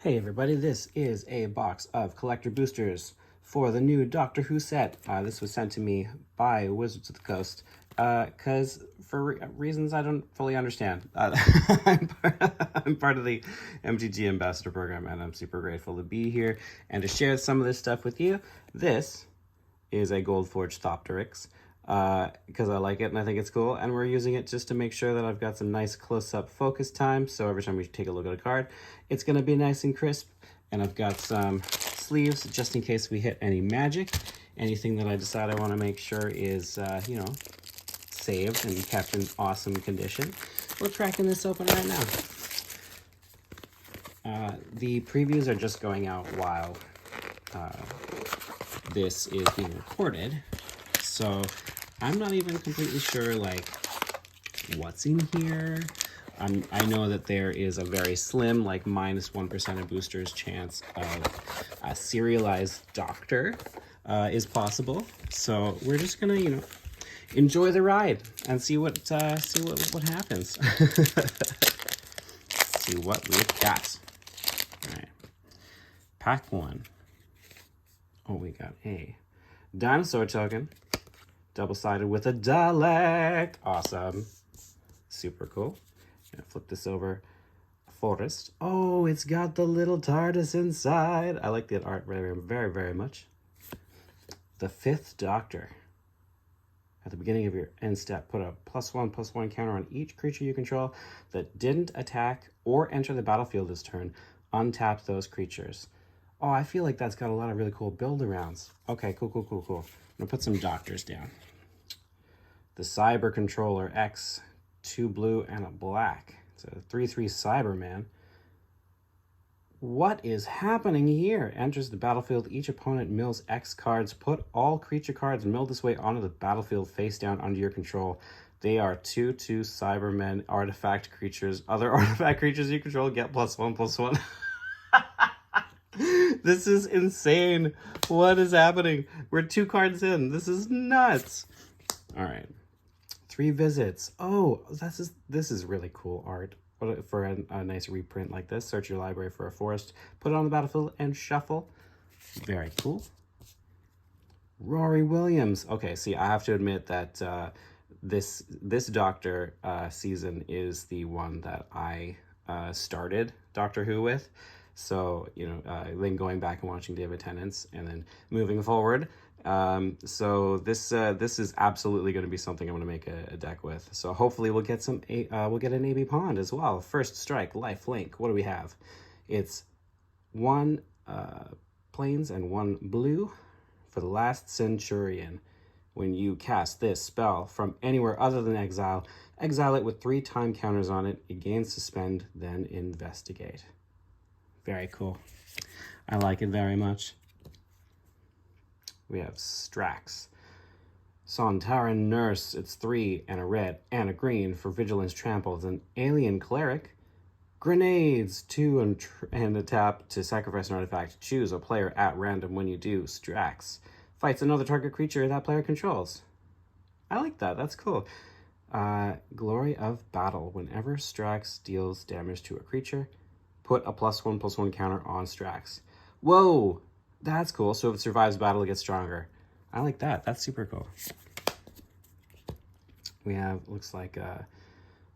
Hey everybody, this is a box of collector boosters for the new Doctor Who set. This was sent to me by Wizards of the Coast, because for reasons I don't fully understand. I'm part of the MTG Ambassador Program, and I'm super grateful to be here and to share some of this stuff with you. This is a Gold Forged Thopteryx, because I like it and I think it's cool, and we're using it just to make sure that I've got some nice close-up focus time, so every time we take a look at a card, it's going to be nice and crisp. And I've got some sleeves just in case we hit any magic. Anything that I decide I want to make sure is, saved and kept in awesome condition. We're cracking this open right now. The previews are just going out while this is being recorded, so I'm not even completely sure what's in here. I know that there is a very slim, -1% of boosters chance of a serialized Doctor is possible. So we're just gonna, enjoy the ride and see what happens. See what we've got. All right, pack one. Oh, we got a dinosaur token, double-sided with a Dalek. Awesome, super cool. Gonna flip this over. Forest. Oh, it's got the little TARDIS inside. I like that art very, very, very much. The Fifth Doctor. At the beginning of your end step, put a +1/+1 counter on each creature you control that didn't attack or enter the battlefield this turn. Untap those creatures. Oh, I feel like that's got a lot of really cool build-arounds. Okay, cool. I'm gonna put some Doctors down. The Cyber Controller X. 2 blue and a black. It's a 3/3 Cyberman. What is happening here? Enters the battlefield. Each opponent mills X cards. Put all creature cards milled this way onto the battlefield face down under your control. They are 2/2 Cybermen artifact creatures. Other artifact creatures you control get +1/+1. This is insane. What is happening? We're 2 cards in. This is nuts. All right. 3 visits. Oh, this is really cool art. For a nice reprint like this, search your library for a forest, put it on the battlefield, and shuffle. Very cool. Rory Williams. Okay, see, I have to admit that this Doctor season is the one that I started Doctor Who with. So, then going back and watching David Tennant's and then moving forward. So this is absolutely going to be something I'm going to make a deck with. So hopefully we'll get an AB Pond as well. First strike, life link. What do we have? It's 1 plains and 1 blue for the last Centurion. When you cast this spell from anywhere other than exile it with 3 time counters on it. It gains suspend, then investigate. Very cool. I like it very much. We have Strax. Sontaran Nurse. It's 3 and a red and a green for Vigilance Trample. It's an alien cleric. Grenades. 2 and a tap to sacrifice an artifact. Choose a player at random. When you do, Strax fights another target creature that player controls. I like that. That's cool. Glory of Battle. Whenever Strax deals damage to a creature, put a +1/+1 counter on Strax. Whoa! That's cool. So if it survives battle, it gets stronger. I like that. That's super cool. We have, looks like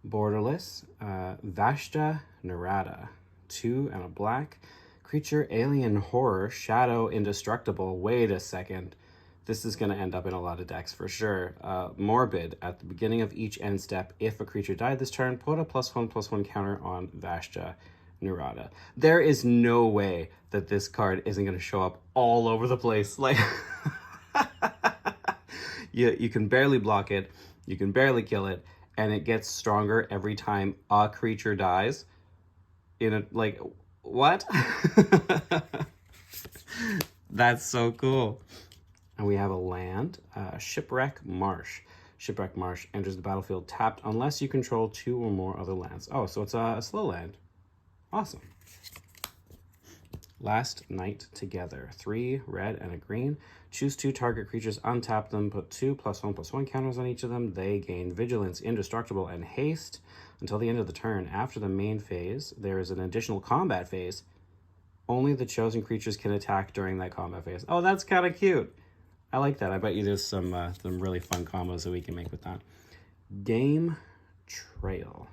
Borderless. Vashta Narada. 2 and a black. Creature, alien, horror, shadow, indestructible. Wait a second. This is going to end up in a lot of decks for sure. Morbid. At the beginning of each end step, if a creature died this turn, put a +1/+1 counter on Vashta Narada. There is no way that this card isn't going to show up all over the place. You can barely block it, you can barely kill it, and it gets stronger every time a creature dies. What? That's so cool. And we have a land, Shipwreck Marsh. Shipwreck Marsh enters the battlefield tapped unless you control 2 or more other lands. Oh, so it's a slow land. Awesome. Last Night Together. 3 red and a green. Choose 2 target creatures, untap them, put 2 +1/+1 counters on each of them. They gain Vigilance, Indestructible, and Haste until the end of the turn. After the main phase, there is an additional combat phase Only the chosen creatures can attack during that combat phase. Oh, that's kind of cute. I like that. I bet you there's some really fun combos that we can make with that. Game Trail.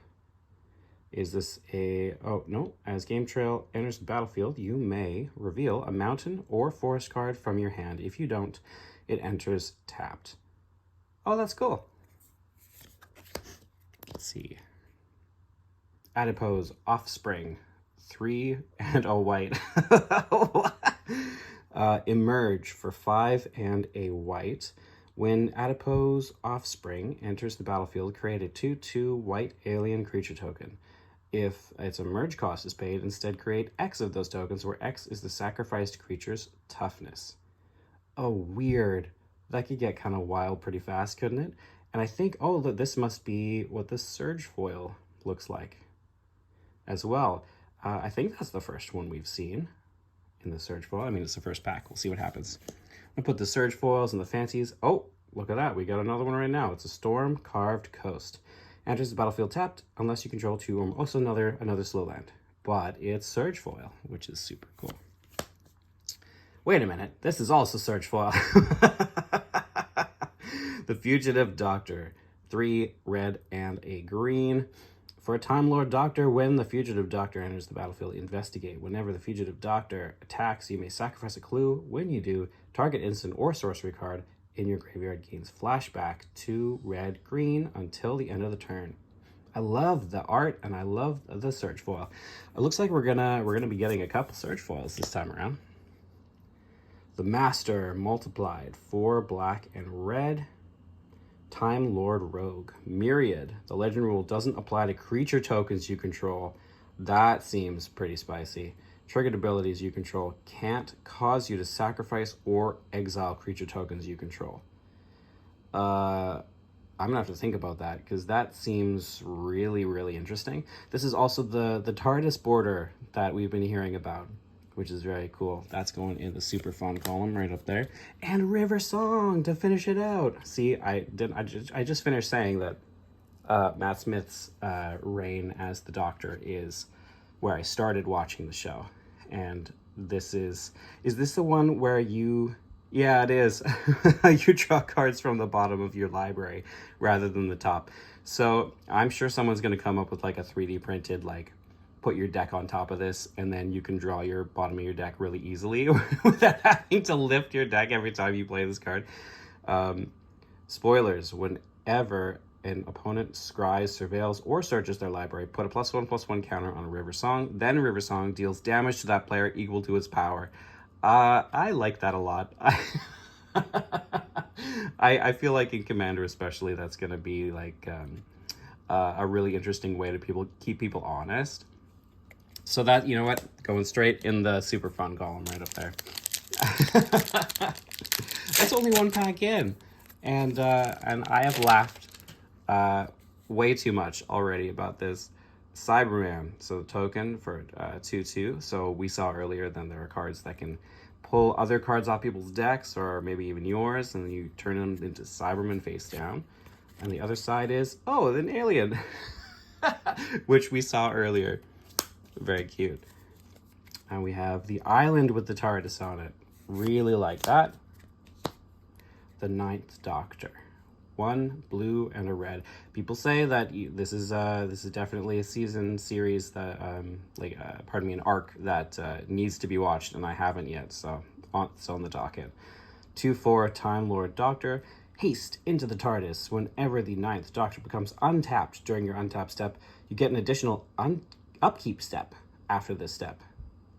Is this a... Oh, no. As Game Trail enters the battlefield, you may reveal a mountain or forest card from your hand. If you don't, it enters tapped. Oh, that's cool. Let's see. Adipose Offspring. 3 and a white. Emerge for 5 and a white. When Adipose Offspring enters the battlefield, create a 2/2 white alien creature token. If its emerge cost is paid, instead create X of those tokens, where X is the sacrificed creature's toughness. Oh, weird. That could get kind of wild pretty fast, couldn't it? And I think, oh, this must be what the Surge foil looks like as well. I think that's the first one we've seen in the Surge foil. I mean, it's the first pack. We'll see what happens. I'm gonna put the Surge foils and the fancies. Oh, look at that. We got another one right now. It's a Storm Carved Coast. Enters the battlefield tapped unless you control 2 or also another slow land. But it's Surge foil, which is super cool. Wait a minute. This is also Surge foil. The Fugitive Doctor. 3 red and a green. For a Time Lord Doctor, when the Fugitive Doctor enters the battlefield, investigate. Whenever the Fugitive Doctor attacks, you may sacrifice a clue. When you do, target instant or sorcery card in your graveyard gains flashback 2 red green until the end of the turn. I love the art and I love the Surge foil. It looks like we're gonna be getting a couple Surge foils this time around. The Master multiplied 4 black and red. Time Lord Rogue. Myriad. The legend rule doesn't apply to creature tokens you control. That seems pretty spicy. Triggered abilities you control can't cause you to sacrifice or exile creature tokens you control. I'm gonna have to think about that because that seems really, really interesting. This is also the TARDIS border that we've been hearing about, which is very cool. That's going in the super fun column right up there. And River Song to finish it out. See, I just finished saying that Matt Smith's reign as the Doctor is where I started watching the show. And this is this the one where you... Yeah, it is. You draw cards from the bottom of your library rather than the top. So I'm sure someone's going to come up with like a 3D printed, like, put your deck on top of this, and then you can draw your bottom of your deck really easily without having to lift your deck every time you play this card. Spoilers, whenever an opponent scries, surveils, or searches their library, put a +1/+1 counter on a River Song. Then River Song deals damage to that player equal to its power. I like that a lot. I feel like in Commander especially, that's going to be like a really interesting way to keep people honest. So that, you know what, going straight in the super fun column right up there. That's only one pack in, and I have laughed way too much already about this. Cyberman, so token for 2/2. So we saw earlier then there are cards that can pull other cards off people's decks, or maybe even yours, and then you turn them into Cyberman face down. And the other side is, oh, an alien, which we saw earlier. Very cute. And we have the island with the TARDIS on it. Really like that. The Ninth Doctor. 1 blue and a red. People say that this is definitely a season series that an arc that needs to be watched, and I haven't yet, so it's on the docket. 2/4 Time Lord Doctor. Haste into the TARDIS. Whenever the Ninth Doctor becomes untapped during your untap step, you get an additional upkeep step after this step.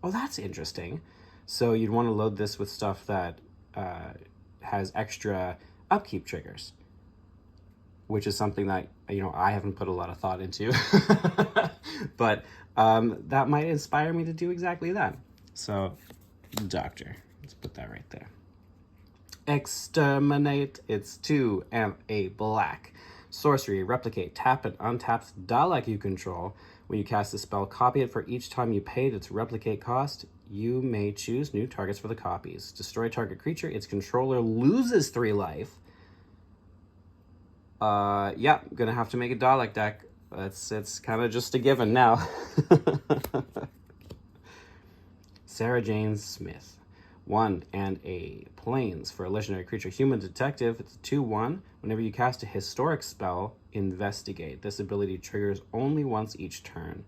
Oh, that's interesting. So you'd want to load this with stuff that has extra upkeep triggers, which is something that, you know, I haven't put a lot of thought into. But that might inspire me to do exactly that. So, Doctor. Let's put that right there. Exterminate. It's 2 and a black. Sorcery. Replicate. Tap and untap Dalek you control. When you cast a spell, copy it for each time you paid its replicate cost. You may choose new targets for the copies. Destroy target creature. Its controller loses 3 life. Yeah, gonna have to make a Dalek deck. It's kind of just a given now. Sarah Jane Smith. 1 and a planes for a legendary creature. Human detective. It's 2/1. Whenever you cast a historic spell, investigate. This ability triggers only once each turn.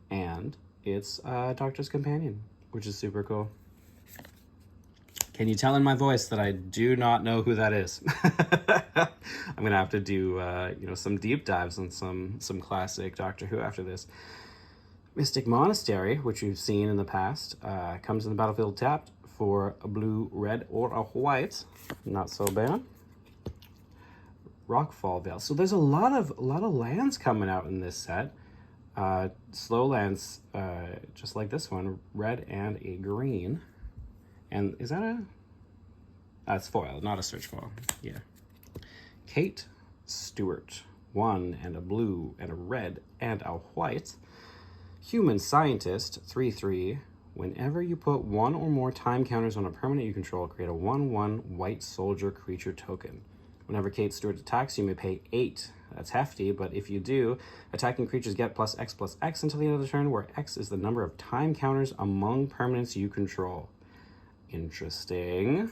And it's Doctor's Companion, which is super cool. Can you tell in my voice that I do not know who that is? I'm gonna have to do some deep dives on some classic Doctor Who after this. Mystic Monastery, which we've seen in the past, comes in the battlefield tapped for a blue, red, or a white. Not so bad. Rockfall Vale. So there's a lot of lands coming out in this set. Slow lands, just like this one, red and a green. And is that a... That's foil, not a search foil. Yeah. Kate Stewart. 1 and a blue and a red and a white. Human Scientist. 3/3. Whenever you put 1 or more time counters on a permanent you control, create a 1/1 white soldier creature token. Whenever Kate Stewart attacks, you may pay 8. That's hefty, but if you do, attacking creatures get +X until the end of the turn, where X is the number of time counters among permanents you control. Interesting.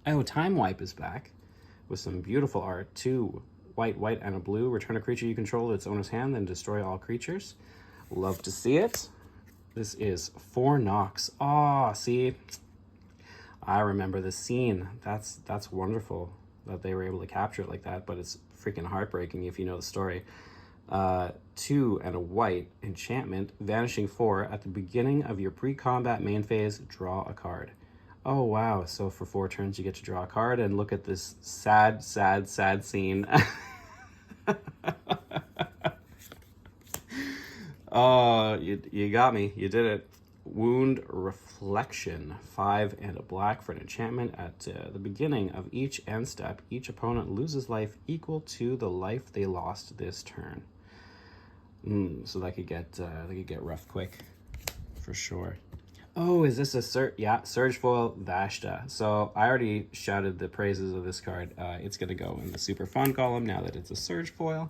Oh, Time Wipe is back with some beautiful art. 2 white, and a blue. Return a creature you control to its owner's hand, then destroy all creatures. Love to see it. This is 4 Nox. Oh, see? I remember the scene. That's wonderful that they were able to capture it like that, but it's freaking heartbreaking if you know the story. 2 and a white enchantment, vanishing 4. At the beginning of your pre-combat main phase, draw a card. Oh wow, so for 4 turns you get to draw a card, and look at this sad scene. Oh, you got me. You did it. Wound Reflection. 5 and a black for an enchantment. At the beginning of each end step, each opponent loses life equal to the life they lost this turn. So that could get rough quick, for sure. Oh, is this a Surge Foil Vashta? So I already shouted the praises of this card. It's gonna go in the super fun column now that it's a Surge Foil.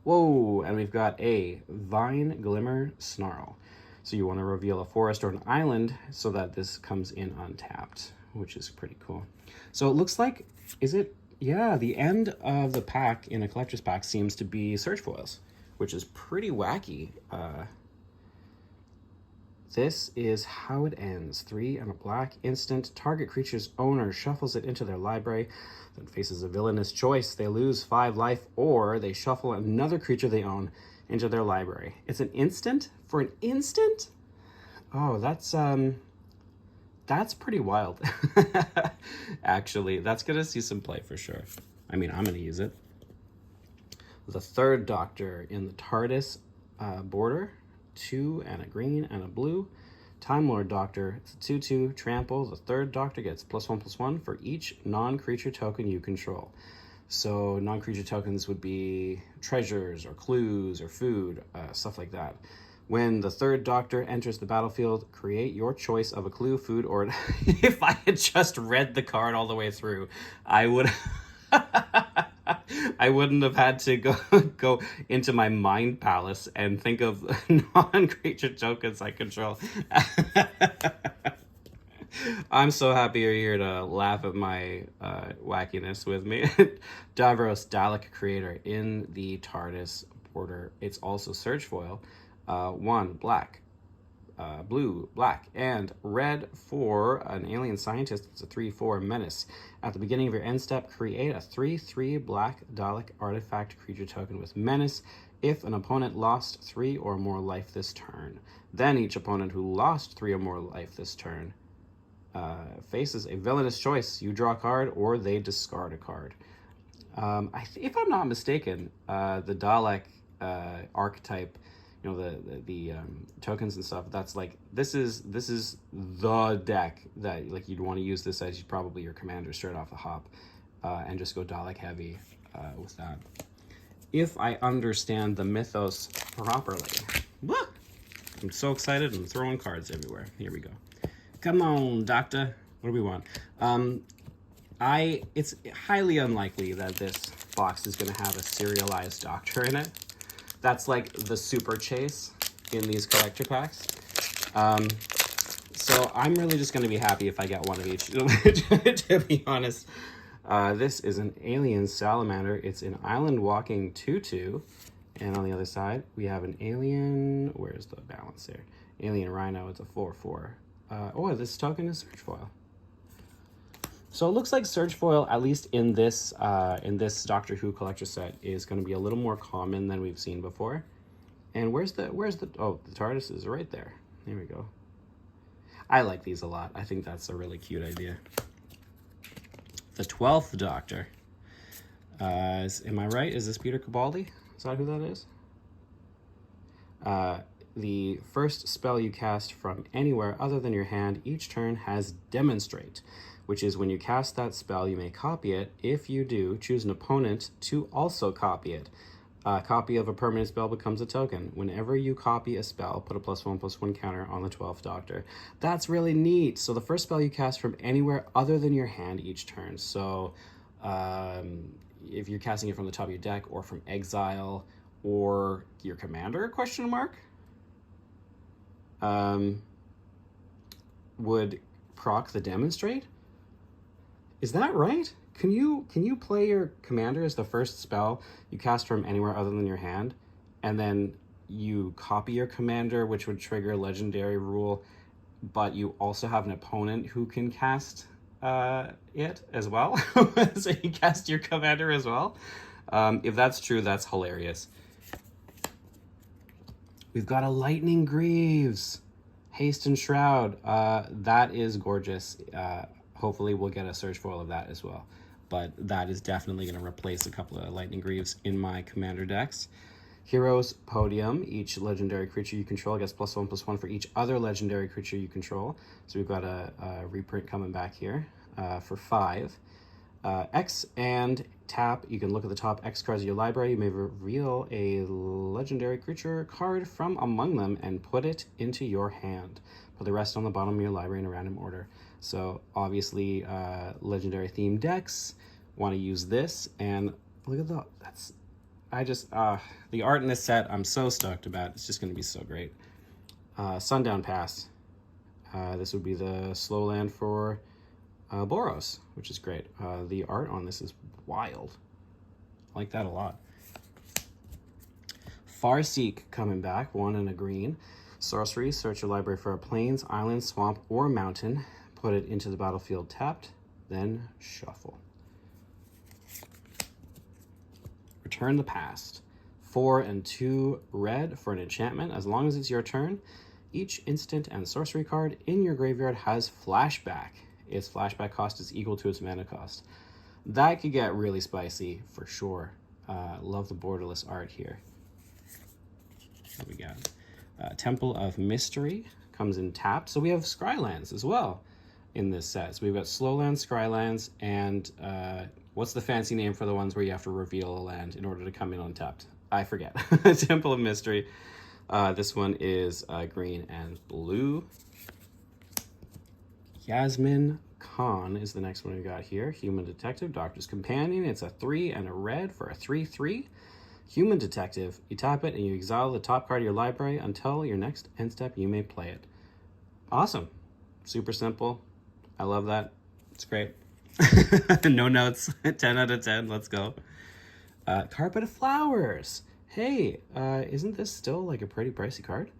Whoa, and we've got a Vine Glimmer Snarl. So you want to reveal a forest or an island so that this comes in untapped, which is pretty cool. So it looks like, the end of the pack in a collector's pack seems to be Surge Foils, which is pretty wacky. This is how it ends. 3 and a black instant. Target creature's owner shuffles it into their library, then faces a villainous choice. They lose 5 life, or they shuffle another creature they own into their library. It's an instant? For an instant? Oh, that's pretty wild. Actually, that's gonna see some play for sure. I mean, I'm gonna use it. The 3rd Doctor in the TARDIS border. 2 and a green and a blue. Time Lord Doctor. It's a 2/2 trample. The 3rd Doctor gets +1/+1 for each non-creature token you control. So non-creature tokens would be treasures or clues or food, stuff like that. When the 3rd Doctor enters the battlefield, create your choice of a clue, food, or... If I had just read the card all the way through, I would... I wouldn't have had to go into my mind palace and think of non-creature tokens I control. I'm so happy you're here to laugh at my wackiness with me. Davros Dalek Creator in the TARDIS border. It's also Surge Foil. 1 black, blue, black, and red for an alien scientist. It's a 3/4 menace. At the beginning of your end step, create a 3/3 black Dalek artifact creature token with menace if an opponent lost 3 or more life this turn. Then each opponent who lost 3 or more life this turn faces a villainous choice. You draw a card or they discard a card. If I'm not mistaken, the Dalek archetype, the tokens and stuff, that's like, this is the deck that like you'd want to use this as probably your commander straight off the hop, and just go Dalek heavy with that. If I understand the mythos properly. Woo! I'm so excited. I'm throwing cards everywhere. Here we go. Come on, Doctor. What do we want? It's highly unlikely that this box is going to have a serialized Doctor in it. That's like the super chase. in these collector packs. So I'm really just going to be happy if I get one of each, to be honest. This is an alien salamander. It's an island walking 2/2. And on the other side, we have an alien, where's the balance there? Alien rhino, it's a 4/4. Oh, this token is Surge Foil. So it looks like Surge Foil, at least in this Doctor Who collector set, is going to be a little more common than we've seen before. And where's the, oh, the TARDIS is right there. There we go. I like these a lot. I think that's a really cute idea. The 12th Doctor. Am I right? Is this Peter Capaldi? Is that who that is? The first spell you cast from anywhere other than your hand each turn has Demonstrate, which is when you cast that spell, you may copy it. If you do, choose an opponent to also copy it. A copy of a permanent spell becomes a token. Whenever you copy a spell, put a +1/+1 counter on the 12th Doctor. That's really neat. So the first spell you cast from anywhere other than your hand each turn. So if you're casting it from the top of your deck or from exile or your commander, question mark, would proc the Demonstrate? Is that right? Can you play your commander as the first spell you cast from anywhere other than your hand, and then you copy your commander, which would trigger legendary rule, but you also have an opponent who can cast it as well? So you cast your commander as well? If that's true, that's hilarious. We've got a Lightning Greaves. Haste and Shroud. That is gorgeous. Hopefully we'll get a Surge Foil of that as well. But that is definitely going to replace a couple of Lightning Greaves in my commander decks. Heroes Podium. Each legendary creature you control gets +1/+1 for each other legendary creature you control. So we've got a reprint coming back here for 5. X and tap. You can look at the top X cards of your library. You may reveal a legendary creature card from among them and put it into your hand. Put the rest on the bottom of your library in a random order. So obviously legendary themed decks want to use this, and look at the art in this set I'm so stoked about. It's just going to be so great. Sundown Pass. This would be the slow land for Boros, which is great. The art on this is wild. I like that a lot. Farseek coming back, 1 and a green. Sorcery, search your library for a plains, island, swamp, or mountain. Put it into the battlefield tapped, then shuffle. Return the Past. 4 and 2 red for an enchantment. As long as it's your turn, each instant and sorcery card in your graveyard has flashback. Its flashback cost is equal to its mana cost. That could get really spicy for sure. Love the borderless art here. What we got? Temple of Mystery comes in tapped. So we have Scrylands as well in this set. So we've got Slowlands, Scrylands, and what's the fancy name for the ones where you have to reveal a land in order to come in untapped? I forget. Temple of Mystery. This one is green and blue. Yasmin Khan is the next one we got here. Human Detective, Doctor's Companion. It's a 3 and a red for a 3/3. Human Detective, you tap it and you exile the top card of your library until your next end step. You may play it. Awesome. Super simple. I love that. It's great. No notes. 10 out of 10. Let's go. Carpet of Flowers. Hey, isn't this still like a pretty pricey card?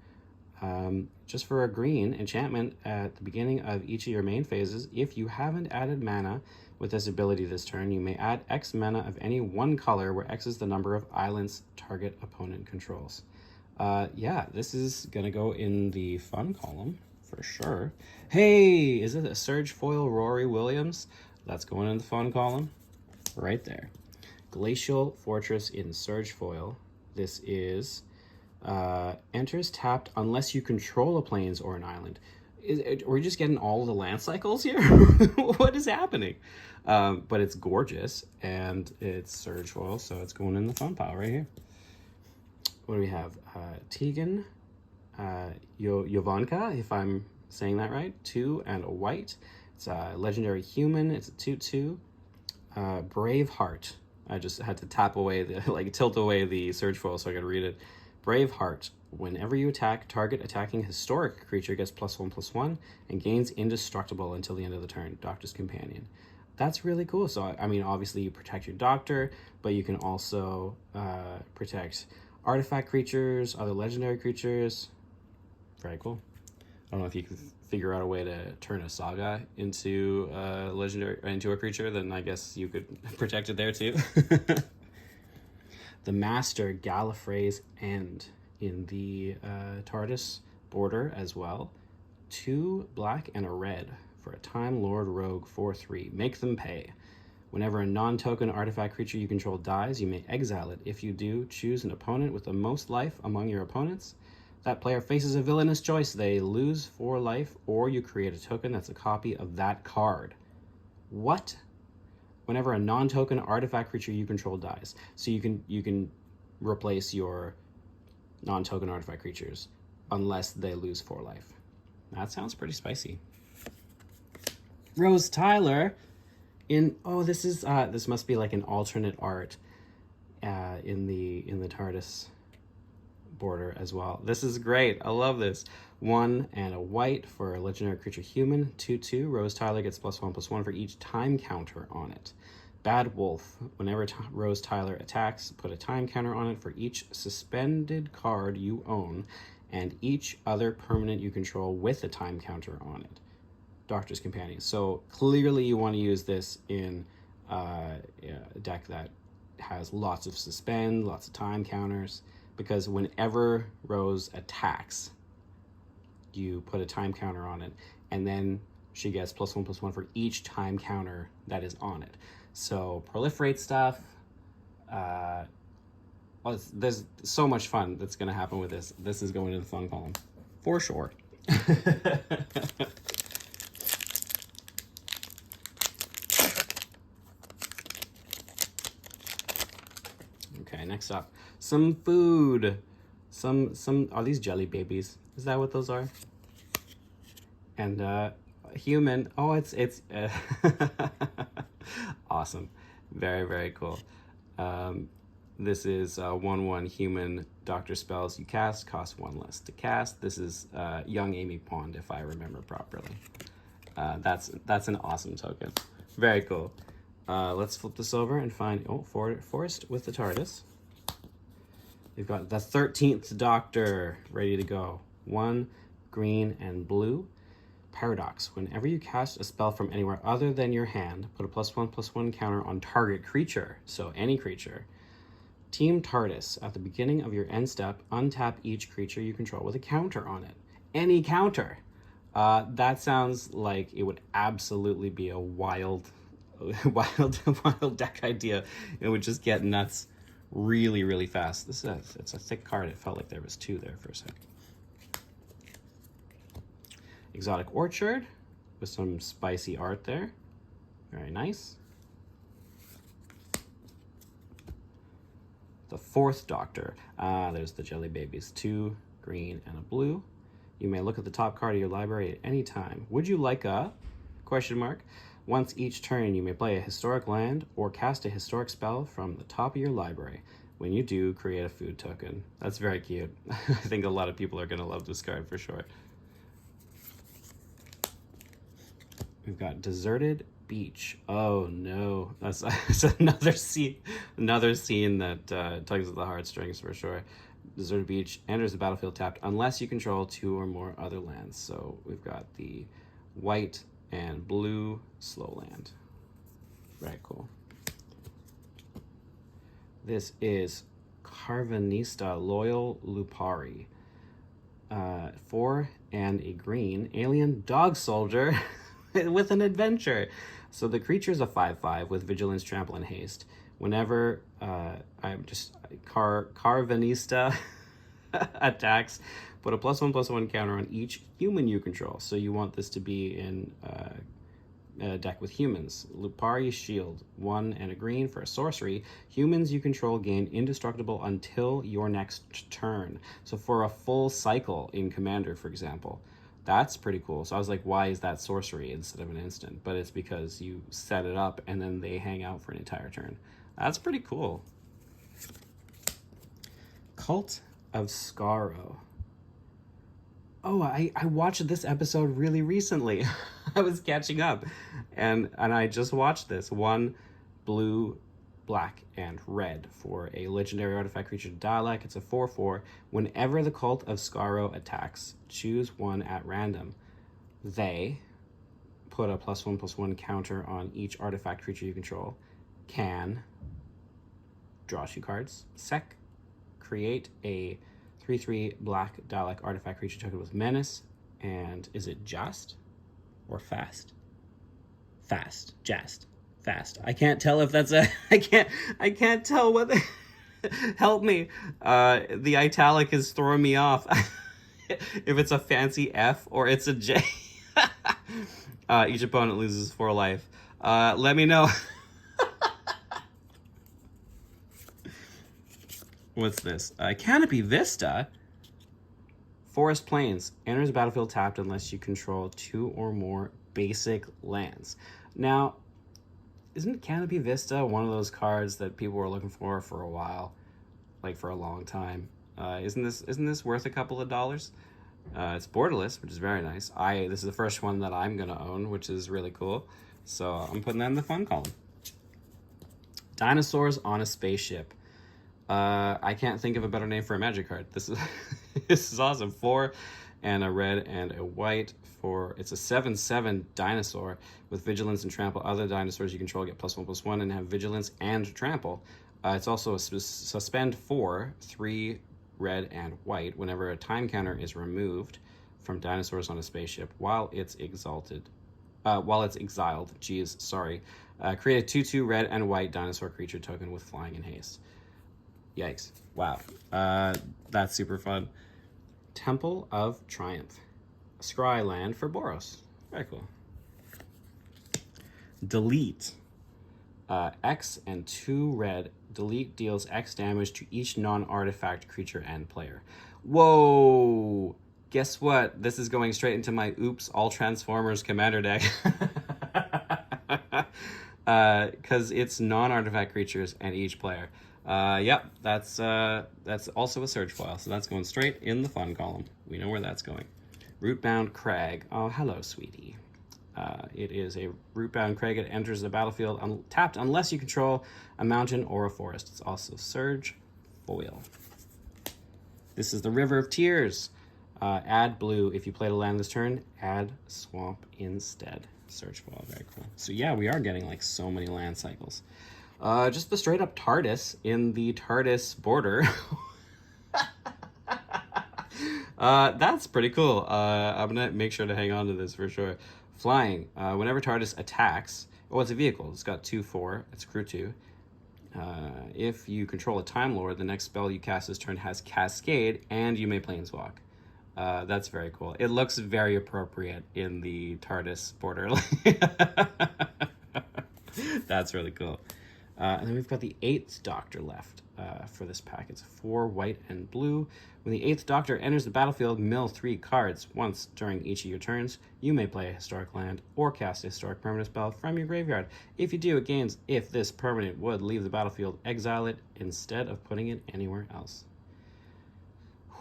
Just for a green enchantment at the beginning of each of your main phases, if you haven't added mana with this ability this turn, you may add X mana of any one color, where X is the number of islands target opponent controls. Yeah, this is gonna go in the fun column for sure. Hey, is it a Surge Foil Rory Williams? That's going in the fun column right there. Glacial Fortress in Surge Foil. This is enters tapped unless you control a plains or an island. Are we just getting all the land cycles here? What is happening? But it's gorgeous, and it's Surge Foil, so it's going in the fun pile right here. What do we have? Tegan, Yovanka, if I'm saying that right. 2 and a white. It's a legendary human. It's a 2/2. Braveheart. I just had to tap away tilt away the Surge Foil so I could read it. Braveheart. Whenever you attack, target attacking historic creature gets +1/+1 and gains indestructible until the end of the turn. Doctor's Companion. That's really cool. So, I mean, obviously you protect your doctor, but you can also protect artifact creatures, other legendary creatures. Very cool. I don't know if you can figure out a way to turn a saga into a legendary, into a creature, then I guess you could protect it there too. The Master Gallifrey's End in the TARDIS border as well. 2 black and a red for a Time Lord Rogue 4/3. Make them pay. Whenever a non-token artifact creature you control dies, you may exile it. If you do, choose an opponent with the most life among your opponents. That player faces a villainous choice. They lose 4 life, or you create a token that's a copy of that card. What? Whenever a non-token artifact creature you control dies. So you can replace your non-token artifact creatures unless they lose 4 life. That sounds pretty spicy. Rose Tyler in this must be like an alternate art in the TARDIS border as well. This is great. I love this. 1 and a white for a legendary creature human. 2/2. Rose Tyler gets +1/+1 for each time counter on it. Bad Wolf. Whenever Rose Tyler attacks, put a time counter on it for each suspended card you own and each other permanent you control with a time counter on it. Doctor's Companion. So clearly you want to use this in a deck that has lots of suspend, lots of time counters, because whenever Rose attacks, you put a time counter on it, and then she gets +1/+1 for each time counter that is on it. So proliferate stuff. There's so much fun that's going to happen with this. This is going to the fun column for sure. Okay, next up, some food. Some are these jelly babies? Is that what those are? And human. Oh, it's awesome. Very, very cool. This is 1/1 human doctor spells you cast, cost 1 less to cast. This is young Amy Pond, if I remember properly. That's an awesome token. Very cool. Let's flip this over and find Forest with the TARDIS. We've got the 13th Doctor ready to go. 1 green and blue. Paradox. Whenever you cast a spell from anywhere other than your hand, put a +1/+1 counter on target creature. So any creature. Team TARDIS. At the beginning of your end step, untap each creature you control with a counter on it. Any counter. That sounds like it would absolutely be a wild deck idea. It would just get nuts really, really fast. It's a thick card. It felt like there was 2 there for a sec. Exotic Orchard with some spicy art there. Very nice. The 4th Doctor. There's the jelly babies. 2 green and a blue. You may look at the top card of your library at any time. Would you like a ? Once each turn, you may play a historic land or cast a historic spell from the top of your library. When you do, create a food token. That's very cute. I think a lot of people are going to love this card for sure. We've got Deserted Beach. Oh no, that's another scene that tugs at the heartstrings for sure. Deserted Beach enters the battlefield tapped unless you control 2 or more other lands. So we've got the white and blue slow land. Very cool. This is Carvanista Loyal Lupari. 4 and a green alien dog soldier with an adventure. So the creature is a 5/5 with vigilance, trample, and haste. Whenever Carvanista attacks, put a +1/+1 counter on each human you control. So you want this to be in a deck with humans. Lupari Shield. 1 and a green for a sorcery. Humans you control gain indestructible until your next turn. So for a full cycle in Commander, for example. That's pretty cool. So I was like, why is that sorcery instead of an instant? But it's because you set it up and then they hang out for an entire turn. That's pretty cool. Cult of Skaro. Oh, I watched this episode really recently. I was catching up, and I just watched this. 1 blue, black, and red for a legendary artifact creature dialect. It's a 4/4. Whenever the Cult of Skaro attacks, choose 1 at random. They put a +1/+1 counter on each artifact creature you control. Can draw 2 cards. Create a 3/3 black Dalek artifact creature token with menace. And is it just or fast? Fast. Just. Fast. I can't tell if that's a I can't tell what the, help me. The italic is throwing me off. If it's a fancy F or it's a J. Each opponent loses 4 life. Let me know. What's this? Canopy Vista. Forest Plains. Enters the battlefield tapped unless you control 2 or more basic lands. Now, isn't Canopy Vista one of those cards that people were looking for a while? Like for a long time. Isn't this worth a couple of dollars? It's borderless, which is very nice. This is the first one that I'm gonna own, which is really cool. So I'm putting that in the fun column. Dinosaurs on a Spaceship. I can't think of a better name for a Magic card. This is this is awesome. 4 and a red and a white for it's a 7/7 dinosaur with vigilance and trample. Other dinosaurs you control get +1/+1 and have vigilance and trample. It's also a suspend 4, 3 red and white whenever a time counter is removed from dinosaurs on a spaceship while it's exiled. Create a 2/2 red and white dinosaur creature token with flying and haste. Yikes. Wow. That's super fun. Temple of Triumph. Scry land for Boros. Very cool. Delete. X and 2 red. Delete deals X damage to each non-artifact creature and player. Whoa! Guess what? This is going straight into my Oops All Transformers Commander deck. Because it's non-artifact creatures and each player. Yep, that's also a Surge Foil, so that's going straight in the fun column. We know where that's going. Rootbound Crag. Oh, hello, sweetie. It is a Rootbound Crag. It enters the battlefield tapped unless you control a mountain or a forest. It's also Surge Foil. This is the River of Tears. Add blue. If you played a land this turn, add swamp instead. Surge Foil, very cool. So yeah, we are getting like so many land cycles. Just the straight up TARDIS in the TARDIS border. That's pretty cool. I'm gonna make sure to hang on to this for sure. Flying. Whenever TARDIS attacks, it's a vehicle. It's got 2/4. It's crew 2. If you control a Time Lord, the next spell you cast this turn has Cascade, and you may planeswalk. That's very cool. It looks very appropriate in the TARDIS border. That's really cool. And then we've got the 8th Doctor left for this pack. It's 4 white and blue. When the 8th Doctor enters the battlefield, mill 3 cards once during each of your turns. You may play a historic land or cast a historic permanent spell from your graveyard. If you do, it gains if this permanent would leave the battlefield, exile it instead of putting it anywhere else.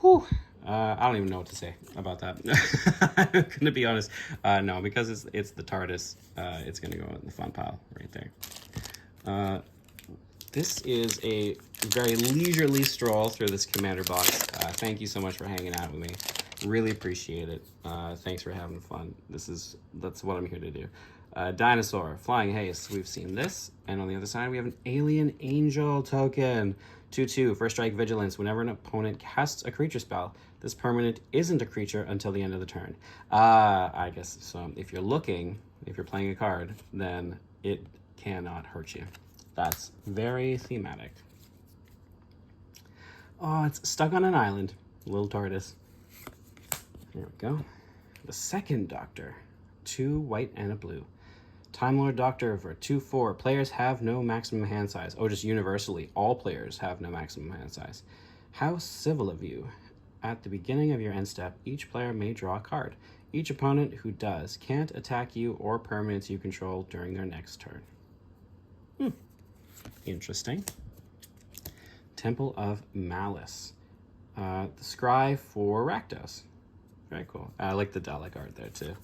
Whew. I don't even know what to say about that. I'm gonna be honest. No, because it's the TARDIS. It's gonna go in the fun pile right there. This is a very leisurely stroll through this commander box. Thank you so much for hanging out with me. Really appreciate it. Thanks for having fun. That's what I'm here to do. Dinosaur, Flying Haste. We've seen this. And on the other side, we have an Alien Angel token. 2/2, first strike vigilance. Whenever an opponent casts a creature spell, this permanent isn't a creature until the end of the turn. I guess so. If you're playing a card, then it cannot hurt you. That's very thematic. Oh, it's stuck on an island. Little TARDIS. There we go. The 2nd Doctor. 2 white and a blue. Time Lord Doctor for 2/4. Players have no maximum hand size. Oh, just universally, all players have no maximum hand size. How civil of you. At the beginning of your end step, each player may draw a card. Each opponent who does can't attack you or permanents you control during their next turn. Interesting. Temple of Malice. The Scry for Rakdos. Very cool. I like the Dalek art there too.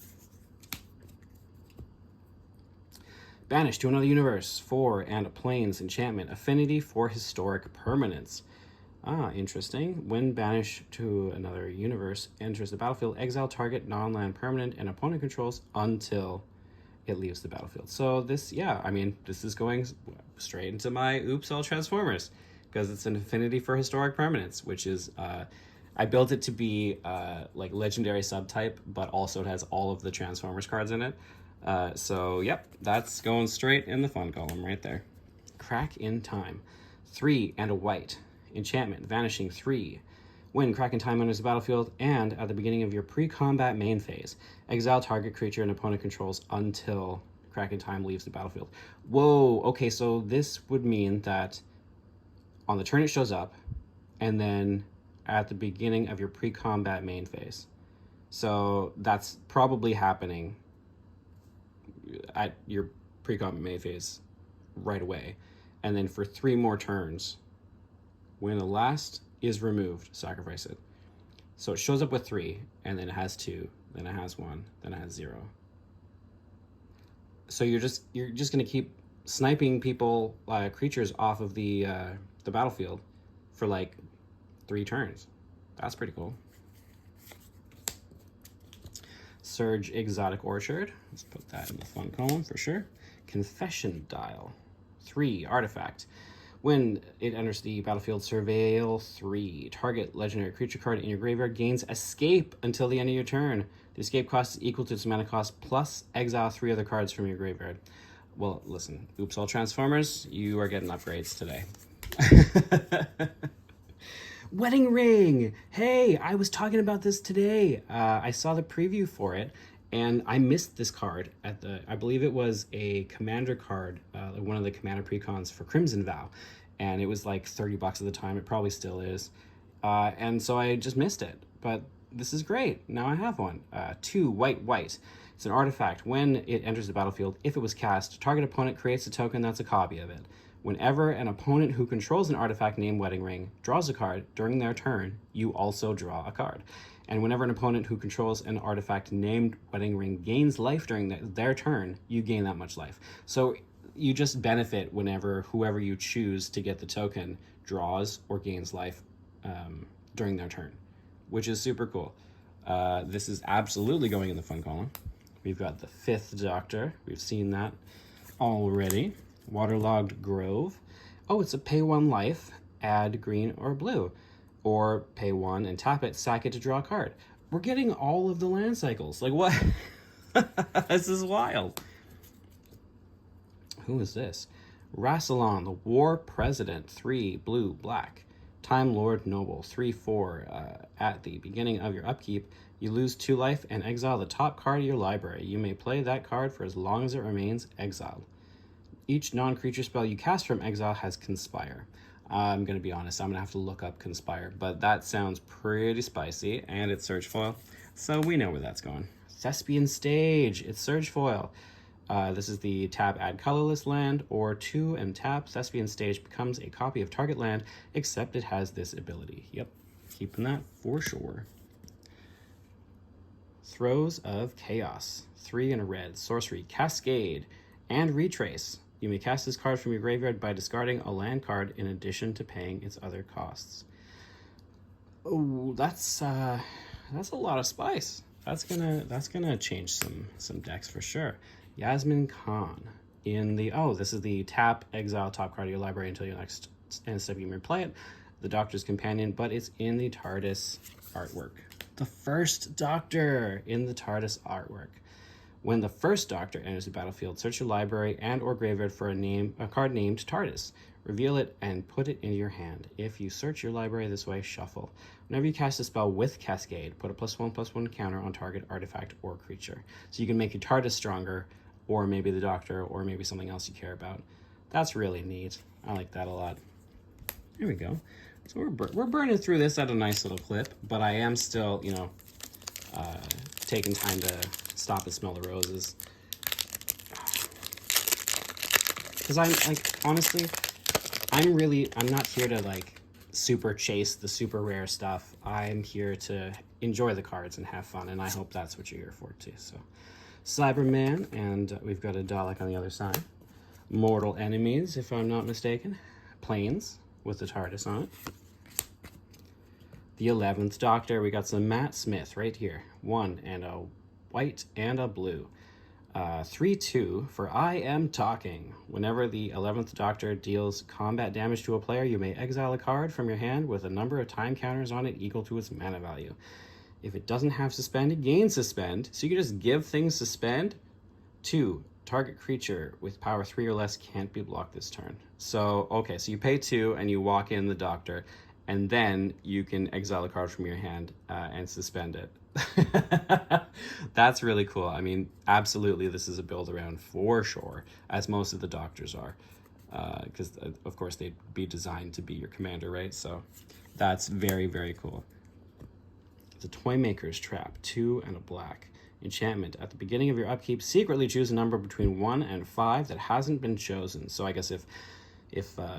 Banish to another universe. 4 and a planes enchantment. Affinity for historic permanence. Ah, interesting. When banish to another universe enters the battlefield, exile target non-land permanent and opponent controls until it leaves the battlefield. So this, yeah, I mean, this is going straight into my oops all Transformers, because it's an affinity for historic permanence, which is I built it to be like legendary subtype, but also it has all of the Transformers cards in it. So yep, that's going straight in the fun column right there. Crack in Time. 3 and a white. Enchantment, vanishing 3. When Crack in Time enters the battlefield and at the beginning of your pre-combat main phase, exile target creature and opponent controls until Crack in Time leaves the battlefield. Whoa, okay, so this would mean that on the turn it shows up, and then at the beginning of your pre-combat main phase. So that's probably happening at your pre-combat main phase right away. And then for 3 more turns, when the last is removed, sacrifice it. So it shows up with 3, and then it has 2, then it has 1, then it has 0. So you're just gonna keep sniping people, creatures off of the battlefield for like 3 turns. That's pretty cool. Surge Exotic Orchard. Let's put that in the fun column for sure. Confession Dial. 3 artifact. When it enters the battlefield, surveil 3. Target legendary creature card in your graveyard gains escape until the end of your turn. The escape cost is equal to its mana cost plus exile 3 other cards from your graveyard. Well, listen, oops all Transformers, you are getting upgrades today. Wedding Ring! Hey, I was talking about this today. I saw the preview for it, and I missed this card at the, I believe it was a commander card, one of the commander precons for Crimson Vow, and it was like 30 bucks at the time. It probably still is. And so I just missed it, but this is great. Now I have one. 2 white. It's an artifact. When it enters the battlefield, if it was cast, target opponent creates a token that's a copy of it. Whenever an opponent who controls an artifact named Wedding Ring draws a card during their turn, you also draw a card. And whenever an opponent who controls an artifact named Wedding Ring gains life during their turn, you gain that much life. So you just benefit whenever whoever you choose to get the token draws or gains life during their turn, which is super cool. This is absolutely going in the fun column. We've got the 5th Doctor. We've seen that already. Waterlogged Grove. Oh, it's a pay 1 life, add green or blue. Or pay 1 and tap it, sack it to draw a card. We're getting all of the land cycles. Like, what? This is wild. Who is this? Rassilon, the War President. 3 blue, black. Time Lord Noble. 3/4. At the beginning of your upkeep, you lose 2 life and exile the top card of your library. You may play that card for as long as it remains exiled. Each non-creature spell you cast from exile has Conspire. I'm going to be honest, I'm going to have to look up Conspire, but that sounds pretty spicy, and it's Surge Foil, so we know where that's going. Thespian Stage, it's Surge Foil. This is the tap add colorless land, or 2 and tap. Thespian Stage becomes a copy of target land, except it has this ability. Yep, keeping that for sure. Throes of Chaos, 3 and a red. Sorcery, Cascade, and Retrace. You may cast this card from your graveyard by discarding a land card in addition to paying its other costs. Oh, that's a lot of spice. That's gonna change some decks for sure. Yasmin Khan in the this is the tap exile top card of your library until your next end step you may play it. The Doctor's Companion, but it's in the TARDIS artwork. The 1st Doctor in the TARDIS artwork. When the 1st Doctor enters the battlefield, search your library and or graveyard for a card named TARDIS. Reveal it and put it into your hand. If you search your library this way, shuffle. Whenever you cast a spell with Cascade, put a +1/+1 counter on target artifact or creature. So you can make your TARDIS stronger, or maybe the Doctor, or maybe something else you care about. That's really neat. I like that a lot. Here we go. So we're burning through this at a nice little clip, but I am still, taking time to stop and smell the roses. Because I'm like, honestly, I'm not here to like super chase the super rare stuff. I'm here to enjoy the cards and have fun, and I hope that's what you're here for too. So Cyberman, and we've got a Dalek on the other side. Mortal Enemies, if I'm not mistaken. Planes with the TARDIS on it. The 11th Doctor, we got some Matt Smith right here. 1 and a white and a blue. 3/2 for I Am Talking. Whenever the 11th Doctor deals combat damage to a player, you may exile a card from your hand with a number of time counters on it equal to its mana value. If it doesn't have suspend, it gains suspend, so you can just give things suspend. 2, target creature with power 3 or less can't be blocked this turn. So, okay, so you pay 2 and you walk in the Doctor, and then you can exile a card from your hand and suspend it. That's really cool. I mean, absolutely, this is a build around for sure, as most of the Doctors are, because of course they'd be designed to be your commander, right? So that's very, very cool. The Toymaker's Trap, 2 and a black. Enchantment. At the beginning of your upkeep, secretly choose a number between 1 and 5 that hasn't been chosen. So I guess if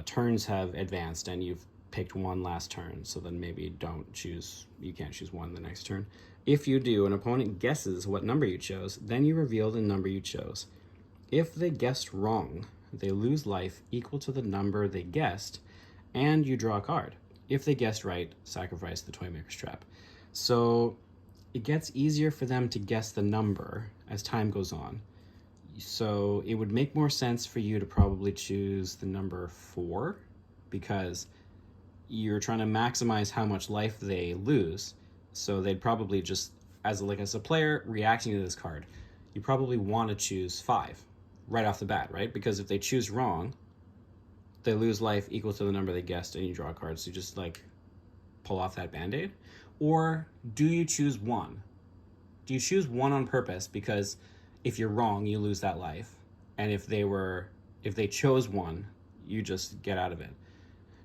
turns have advanced and you've picked 1 last turn, so then maybe you can't choose 1 the next turn. If you do, an opponent guesses what number you chose, then you reveal the number you chose. If they guessed wrong, they lose life equal to the number they guessed, and you draw a card. If they guessed right, sacrifice the Toymaker's Trap. So it gets easier for them to guess the number as time goes on. So it would make more sense for you to probably choose the number 4, because you're trying to maximize how much life they lose. So they'd probably just, as a player reacting to this card, you probably want to choose 5 right off the bat, right? Because if they choose wrong, they lose life equal to the number they guessed, and you draw a card. So you just pull off that Band-Aid. Or do you choose 1? Do you choose 1 on purpose? Because if you're wrong, you lose that life. And if they chose 1, you just get out of it.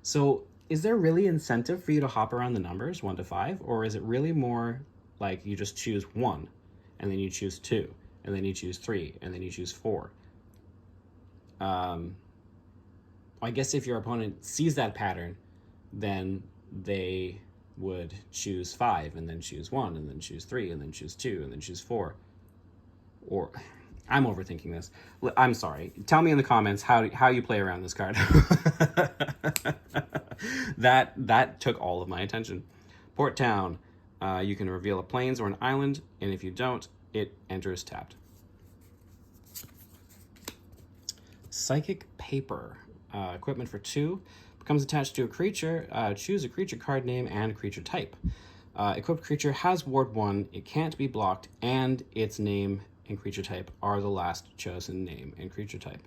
So is there really incentive for you to hop around the numbers 1 to 5? Or is it really more like you just choose 1, and then you choose 2, and then you choose 3, and then you choose 4? I guess if your opponent sees that pattern, then they would choose 5, and then choose 1, and then choose 3, and then choose 2, and then choose 4. Or I'm overthinking this. I'm sorry. Tell me in the comments how you play around this card. That took all of my attention. Port Town. You can reveal a plains or an island, and if you don't, it enters tapped. Psychic Paper. Equipment for 2. Becomes attached to a creature. Choose a creature card name and creature type. Equipped creature has ward 1. It can't be blocked, and its name and creature type are the last chosen name and creature type.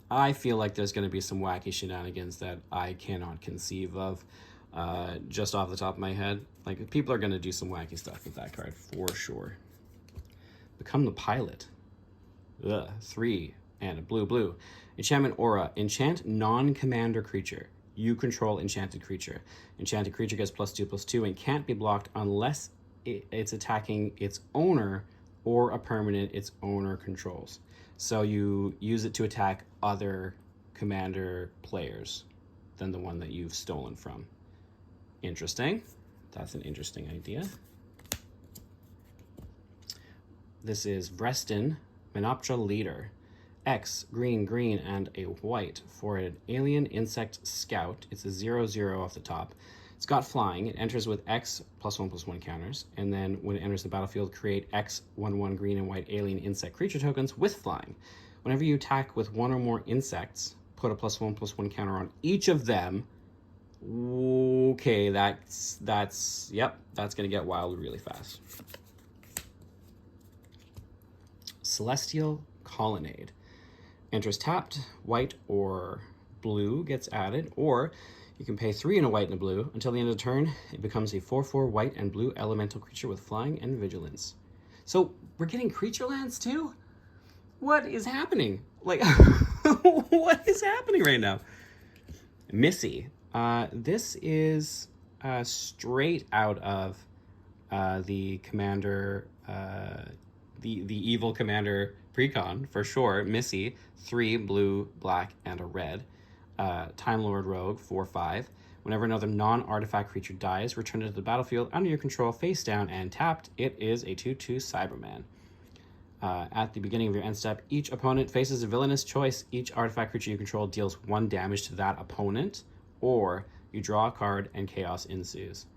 I feel like there's going to be some wacky shenanigans that I cannot conceive of just off the top of my head. People are going to do some wacky stuff with that card for sure. Become the Pilot. 3 and a blue. Enchantment Aura. Enchant non-commander creature. You control enchanted creature. Enchanted creature gets +2/+2 and can't be blocked unless it's attacking its owner or a permanent its owner controls. So you use it to attack other commander players than the one that you've stolen from. Interesting. That's an interesting idea. This is Vrestin, Menoptra Leader. X, green, and a white for an alien insect scout. It's a 0/0 off the top. It's got flying. It enters with X +1/+1 counters, and then when it enters the battlefield, create X 1/1 green and white alien insect creature tokens with flying. Whenever you attack with 1 or more insects, put a +1/+1 counter on each of them. Okay, that's gonna get wild really fast. Celestial Colonnade. Enters tapped, white or blue gets added, or you can pay 3 and a white and a blue. Until the end of the turn, it becomes a 4/4 white and blue elemental creature with flying and vigilance. So we're getting creature lands too? What is happening? What is happening right now? Missy. This is straight out of the commander, the evil commander precon for sure. Missy, 3 blue, black, and a red. Time Lord Rogue, 4/5. Whenever another non-artifact creature dies, return it to the battlefield under your control face down and tapped. It is a 2/2 Cyberman. At the beginning of your end step, each opponent faces a villainous choice. Each artifact creature you control deals 1 damage to that opponent, or you draw a card and chaos ensues.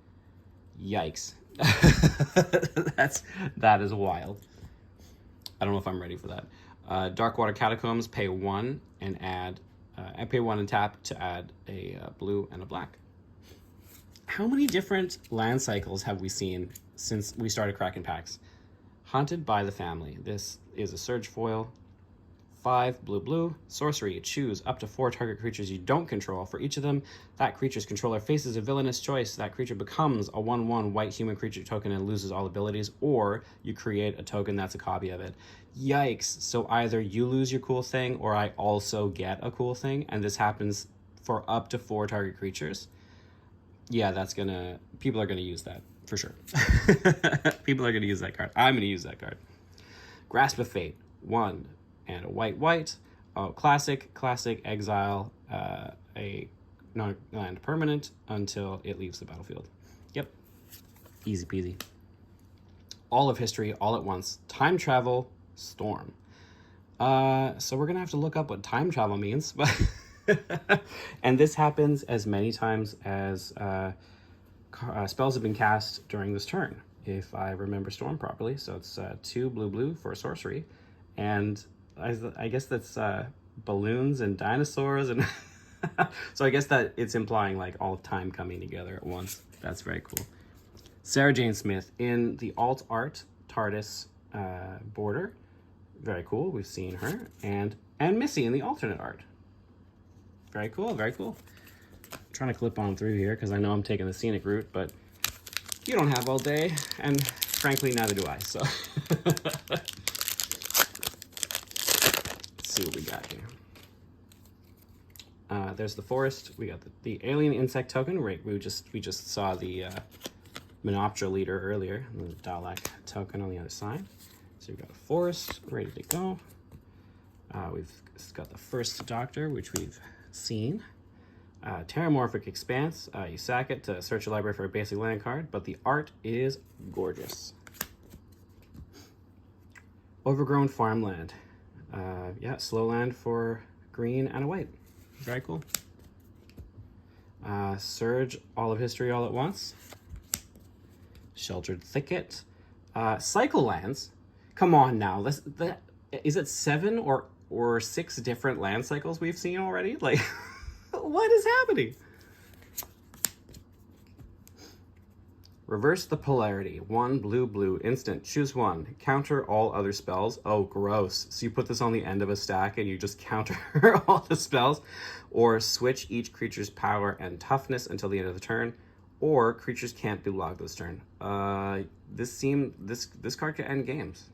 Yikes. That is wild. I don't know if I'm ready for that. Darkwater Catacombs, pay 1 and add... I pay 1 and tap to add a blue and a black. How many different land cycles have we seen since we started cracking packs? Haunted by the Family. This is a Surge foil. 5 blue. Sorcery. Choose up to 4 target creatures you don't control. For each of them, that creature's controller faces a villainous choice. That creature becomes a 1/1 white human creature token and loses all abilities, or you create a token that's a copy of it. Yikes. So either you lose your cool thing, or I also get a cool thing, and this happens for up to 4 target creatures. Yeah, people are gonna use that, for sure. People are gonna use that card. I'm gonna use that card. Grasp of Fate. 1 and a white. Oh, classic, exile, a non-land permanent until it leaves the battlefield. Yep, easy peasy. All of History, all at once. Time travel, storm. So we're gonna have to look up what time travel means, but and this happens as many times as spells have been cast during this turn, if I remember storm properly. So it's 2 blue for a sorcery, and I guess that's balloons and dinosaurs, and so I guess that it's implying like all of time coming together at once. That's very cool. Sarah Jane Smith in the alt art TARDIS border. Very cool. We've seen her, and Missy in the alternate art. Very cool. I'm trying to clip on through here because I know I'm taking the scenic route, but you don't have all day, and frankly, neither do I. So. See what we got here. There's the forest. We got the alien insect token. Right, we just saw the Menoptera leader earlier. And the Dalek token on the other side. So we've got a forest ready to go. We've got the first Doctor, which we've seen. Terramorphic Expanse. You sack it to search your library for a basic land card, but the art is gorgeous. Overgrown Farmland. Yeah, slow land for green and a white. Very cool. Surge, all of History, all at once. Sheltered Thicket. Cycle lands. Come on now. Is it 7 or 6 different land cycles we've seen already? Like, what is happening? Reverse the Polarity. 1 blue. Instant. Choose 1. Counter all other spells. Oh, gross. So you put this on the end of a stack and you just counter all the spells. Or switch each creature's power and toughness until the end of the turn. Or creatures can't be blocked this turn. This card can end games.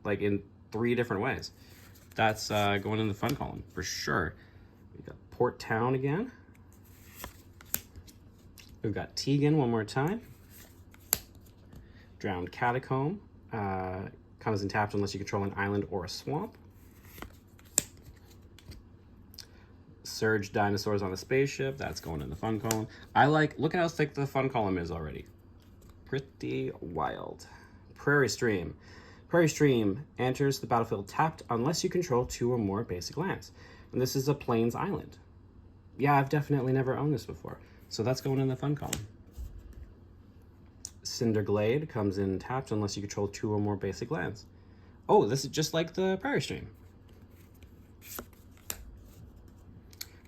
Like in 3 different ways. That's going in the fun column for sure. We got Port Town again. We've got Tegan one more time. Drowned Catacomb. Comes in tapped unless you control an island or a swamp. Surge Dinosaurs on a Spaceship. That's going in the fun column. Look at how thick the fun column is already. Pretty wild. Prairie Stream. Prairie Stream enters the battlefield tapped unless you control 2 or more basic lands. And this is a Plains Island. Yeah, I've definitely never owned this before. So that's going in the fun column. Cinder Glade comes in tapped unless you control 2 or more basic lands. Oh, this is just like the Prairie Stream.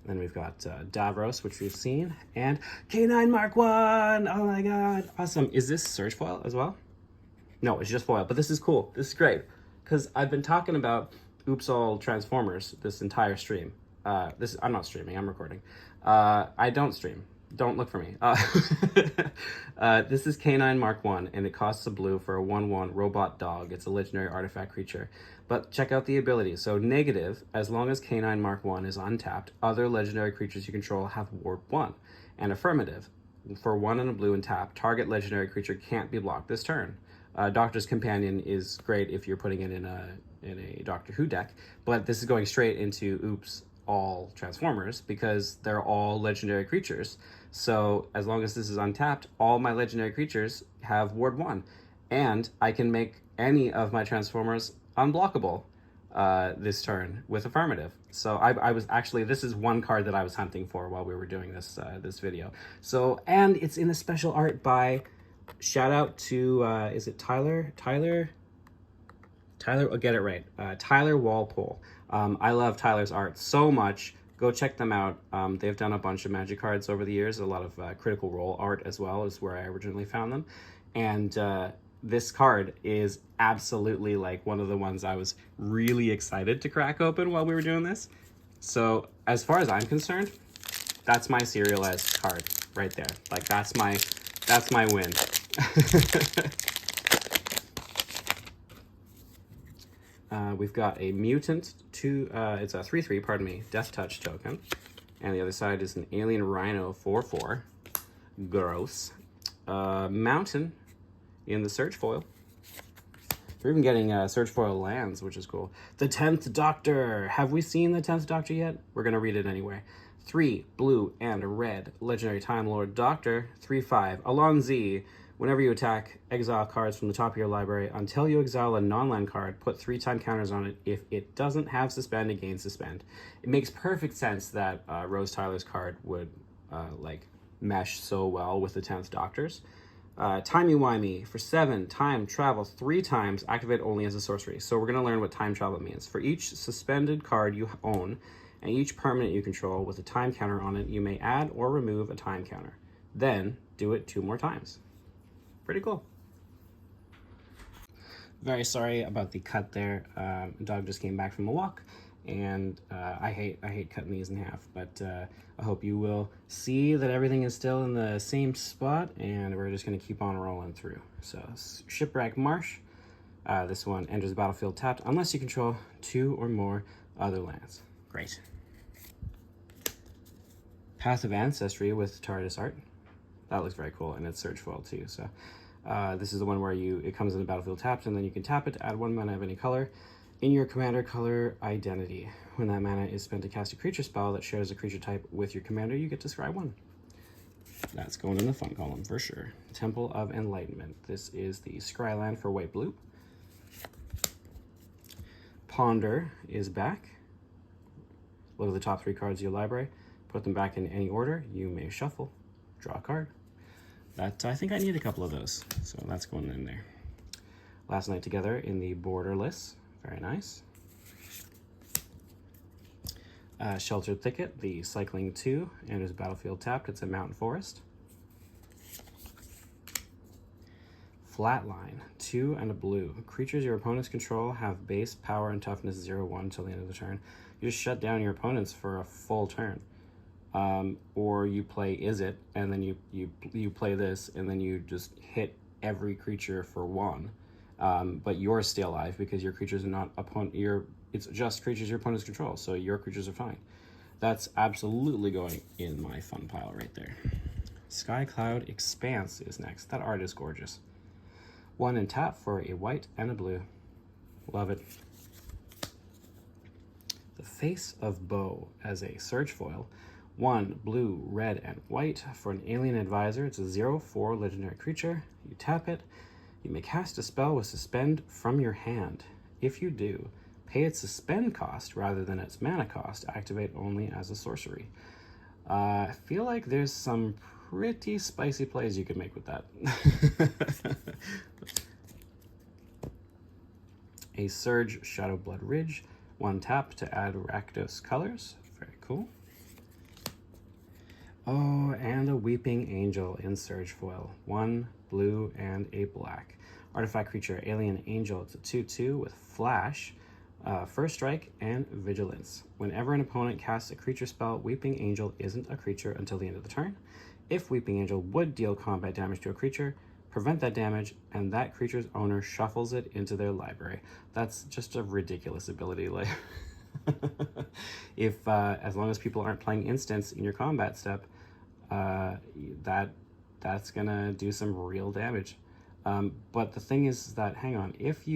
Then we've got Davros, which we've seen, and K9 Mark 1! Oh my god, awesome. Is this Surge foil as well? No, it's just foil, but this is cool. This is great, because I've been talking about Oops All Transformers this entire stream. I'm not streaming, I'm recording. I don't stream. Don't look for me. This is K9 Mark 1, and it costs a blue for a 1/1 robot dog. It's a legendary artifact creature. But check out the abilities. So negative, as long as K9 Mark 1 is untapped, other legendary creatures you control have Ward 1. And affirmative, for 1 and a blue and tap, target legendary creature can't be blocked this turn. Doctor's Companion is great if you're putting it in a Doctor Who deck, but this is going straight into Oops All Transformers because they're all legendary creatures. So as long as this is untapped, all my legendary creatures have Ward 1. And I can make any of my Transformers unblockable this turn with Affirmative. So I was actually, this is one card that I was hunting for while we were doing this this video. So, and it's in a special art by, shout out to, is it Tyler, I'll get it right. Tyler Walpole. I love Tyler's art so much. Go check them out. They've done a bunch of Magic cards over the years. A lot of Critical Role art as well is where I originally found them. And this card is absolutely like one of the ones I was really excited to crack open while we were doing this. So as far as I'm concerned, that's my serialized card right there. Like that's my win. We've got a mutant, it's a 3/3, pardon me, Death Touch token. And the other side is an Alien Rhino 4/4. Gross. Mountain in the Search foil. We're even getting Search foil lands, which is cool. The 10th Doctor. Have we seen the 10th Doctor yet? We're going to read it anyway. 3 blue and red. Legendary Time Lord Doctor. 3/5. Along Z. Whenever you attack, exile cards from the top of your library. Until you exile a non-land card, put 3 time counters on it. If it doesn't have Suspend, it gains Suspend. It makes perfect sense that Rose Tyler's card would like mesh so well with the 10th Doctors. Timey-wimey. For 7, time travel 3 times, activate only as a sorcery. So we're going to learn what time travel means. For each suspended card you own, and each permanent you control with a time counter on it, you may add or remove a time counter. Then do it 2 more times. Pretty cool. Very sorry about the cut there. Dog just came back from a walk, and I hate cutting these in half, but I hope you will see that everything is still in the same spot, and we're just going to keep on rolling through. So, Shipwreck Marsh. This one enters the battlefield tapped unless you control 2 or more other lands. Great. Path of Ancestry with TARDIS art. That looks very cool, and it's Search foil too. So this is the one where it comes in the battlefield tapped, and then you can tap it to add 1 mana of any color in your commander color identity. When that mana is spent to cast a creature spell that shares a creature type with your commander, you get to scry 1. That's going in the fun column for sure. Temple of Enlightenment. This is the scry land for white blue. Ponder is back. Look at the top 3 cards of your library. Put them back in any order. You may shuffle. Draw a card. That I think I need a couple of those, so that's going in there. Last Night Together in the Borderless. Very nice. Sheltered Thicket, the Cycling 2, enters battlefield tapped. It's a mountain forest. Flatline, 2 and a blue. Creatures your opponents control have base, power, and toughness 0/1 until the end of the turn. You just shut down your opponents for a full turn. Or you play Is It, and then you play this, and then you just hit every creature for 1. But you're still alive because your creatures are not it's just creatures your opponents control, so your creatures are fine. That's absolutely going in my fun pile right there. Sky Cloud Expanse is next. That art is gorgeous. 1 and tap for a white and a blue. Love it. The Face of Bo as a Search foil. 1 blue, red, and white for an Alien Advisor. It's a 0/4 legendary creature. You tap it. You may cast a spell with Suspend from your hand. If you do, pay its Suspend cost rather than its mana cost. Activate only as a sorcery. I feel like there's some pretty spicy plays you could make with that. A Surge Shadowblood Ridge. 1 tap to add Rakdos colors. Very cool. Oh, and a Weeping Angel in Surge foil. 1 blue and a black. Artifact creature, Alien Angel. It's a 2/2 with Flash, First Strike, and Vigilance. Whenever an opponent casts a creature spell, Weeping Angel isn't a creature until the end of the turn. If Weeping Angel would deal combat damage to a creature, prevent that damage, and that creature's owner shuffles it into their library. That's just a ridiculous ability. Like, if as long as people aren't playing instants in your combat step, that's gonna do some real damage. But the thing is that, hang on, if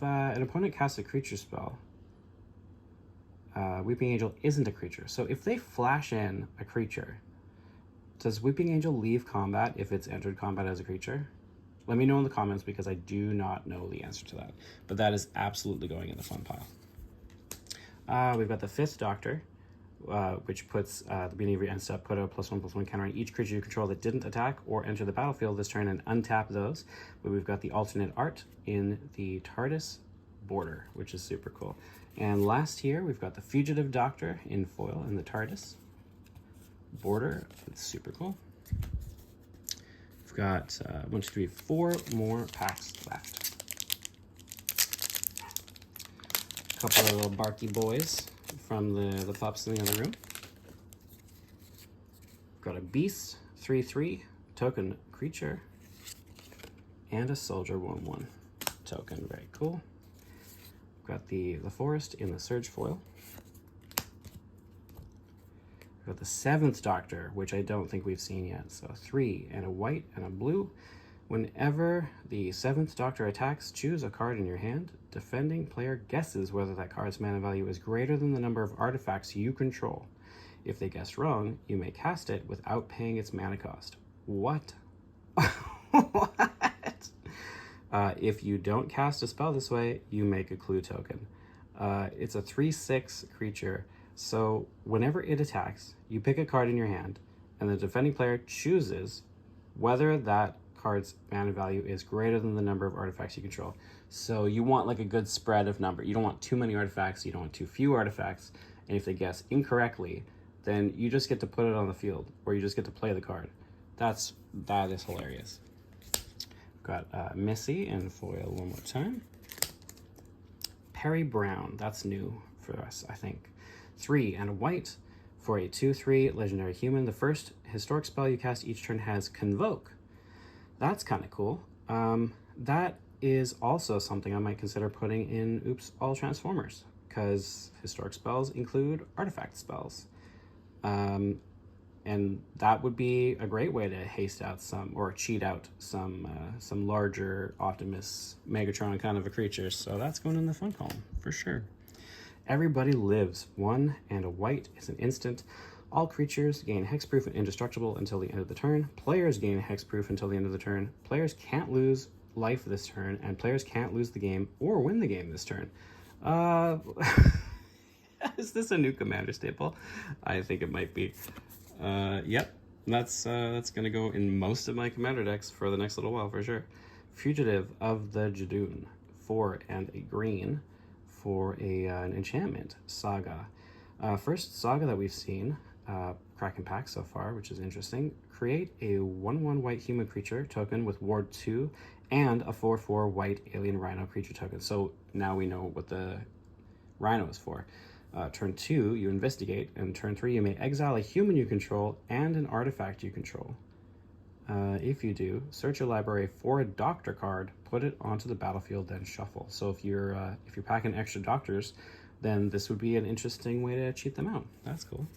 an opponent casts a creature spell, Weeping Angel isn't a creature. So if they flash in a creature, Does Weeping Angel leave combat if it's entered combat as a creature? Let me know in the comments because I do not know the answer to that. But that is absolutely going in the fun pile. We've got the 5th Doctor, which puts the beginning of your end step, put a +1/+1 counter on each creature you control that didn't attack or enter the battlefield this turn and untap those. But we've got the alternate art in the TARDIS border, which is super cool. And last here, we've got the Fugitive Doctor in foil in the TARDIS border. It's super cool. We've got 1, 2, 3, 4 more packs left. A couple of little barky boys from the pups in the other room. We've got a Beast 3/3 token creature and a Soldier 1/1 token. Very cool. We've got the Forest in the Surge foil. We've got the 7th Doctor, which I don't think we've seen yet. So 3 and a white and a blue. Whenever the 7th Doctor attacks, choose a card in your hand. Defending player guesses whether that card's mana value is greater than the number of artifacts you control. If they guess wrong, you may cast it without paying its mana cost. What? What? If you don't cast a spell this way, you make a clue token. It's a 3/6 creature. So whenever it attacks, you pick a card in your hand, and the defending player chooses whether that card's mana value is greater than the number of artifacts you control. So you want like a good spread of number. You don't want too many artifacts, you don't want too few artifacts, and if they guess incorrectly, then you just get to put it on the field, or you just get to play the card. That is hilarious. Got Missy in foil one more time. Perry Brown, that's new for us, I think. 3 and a white for a 2/3 legendary human. The first historic spell you cast each turn has Convoke. That's kind of cool. That is also something I might consider putting in Oops All Transformers, because historic spells include artifact spells. And that would be a great way to haste out some, or cheat out some larger Optimus Megatron kind of a creature. So that's going in the fun column for sure. Everybody Lives. 1 and a white is an instant. All creatures gain hexproof and indestructible until the end of the turn. Players gain hexproof until the end of the turn. Players can't lose life this turn, and players can't lose the game or win the game this turn. Is this a new commander staple? I think it might be. Yep, that's gonna go in most of my commander decks for the next little while for sure. Fugitive of the Jadoon. 4 and a green for an enchantment. Saga. First Saga that we've seen, Kraken pack so far, which is interesting. Create a 1/1 white human creature token with ward 2 and a 4/4 white alien rhino creature token. So now we know what the rhino is for. Turn 2, you investigate, and turn 3, you may exile a human you control and an artifact you control. If you do, search your library for a doctor card, put it onto the battlefield, then shuffle. So if you're packing extra doctors, then this would be an interesting way to cheat them out. That's cool.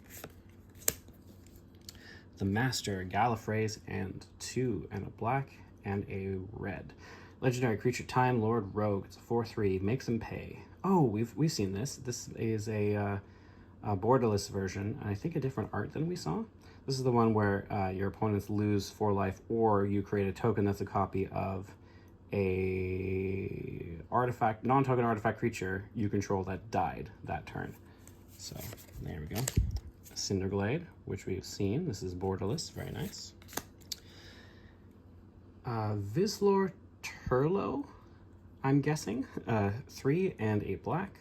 The Master, Gallifrey's, and 2 and a black and a red. Legendary creature, Time Lord Rogue. It's a 4/3. Makes them pay. Oh, we've seen this. This is a borderless version, and I think a different art than we saw. This is the one where your opponents lose 4 life, or you create a token that's a copy of a artifact, non-token artifact creature you control that died that turn. So there we go. Cinderglade, which we've seen. This is borderless, very nice. Vislor Turlo, I'm guessing. 3 and a black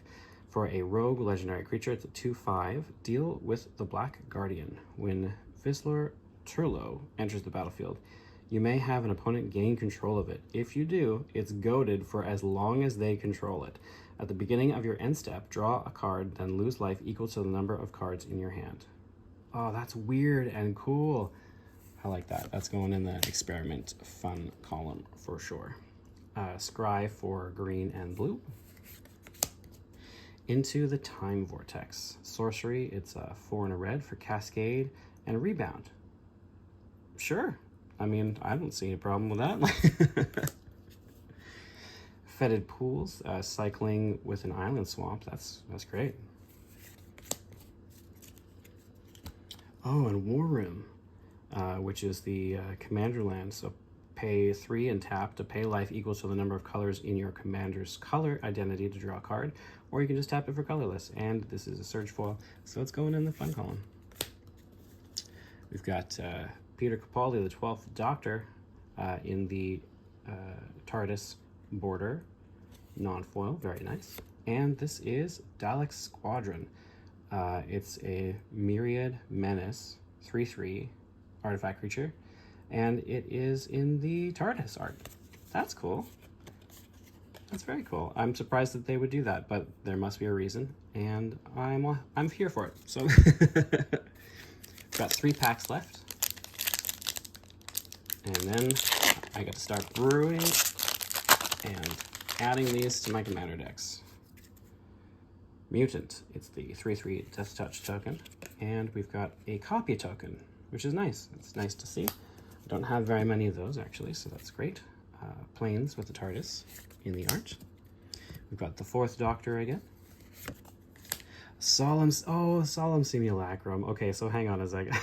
for a rogue legendary creature. It's a 2/5. Deal with the Black Guardian. When Vislor Turlo enters the battlefield, you may have an opponent gain control of it. If you do, it's goaded for as long as they control it. At the beginning of your end step, draw a card, then lose life equal to the number of cards in your hand. Oh, that's weird and cool. I like that. That's going in the experiment fun column for sure. Scry for green and blue. Into the Time Vortex. Sorcery, it's a 4 and a red for Cascade and a Rebound. Sure. I mean, I don't see a problem with that. Fetid Pools, cycling with an island swamp. That's great. Oh, and War Room. which is the commander land. So pay 3 and tap to pay life equal to the number of colors in your commander's color identity to draw a card, or you can just tap it for colorless. And this is a search foil, so it's going in the fun column. We've got Peter Capaldi, the 12th Doctor, in the TARDIS border, non-foil, very nice. And this is Dalek Squadron. It's a Myriad Menace 3/3 artifact creature, and it is in the TARDIS art. That's cool. That's very cool. I'm surprised that they would do that, but there must be a reason, and I'm here for it. So got 3 packs left, and then I got to start brewing and adding these to my commander decks. Mutant, it's the 3/3 Death Touch token, and we've got a copy token, which is nice. It's nice to see. I don't have very many of those actually, so that's great. Planes with the TARDIS in the art. We've got the 4th Doctor again. Solemn Simulacrum. Okay, so hang on a second.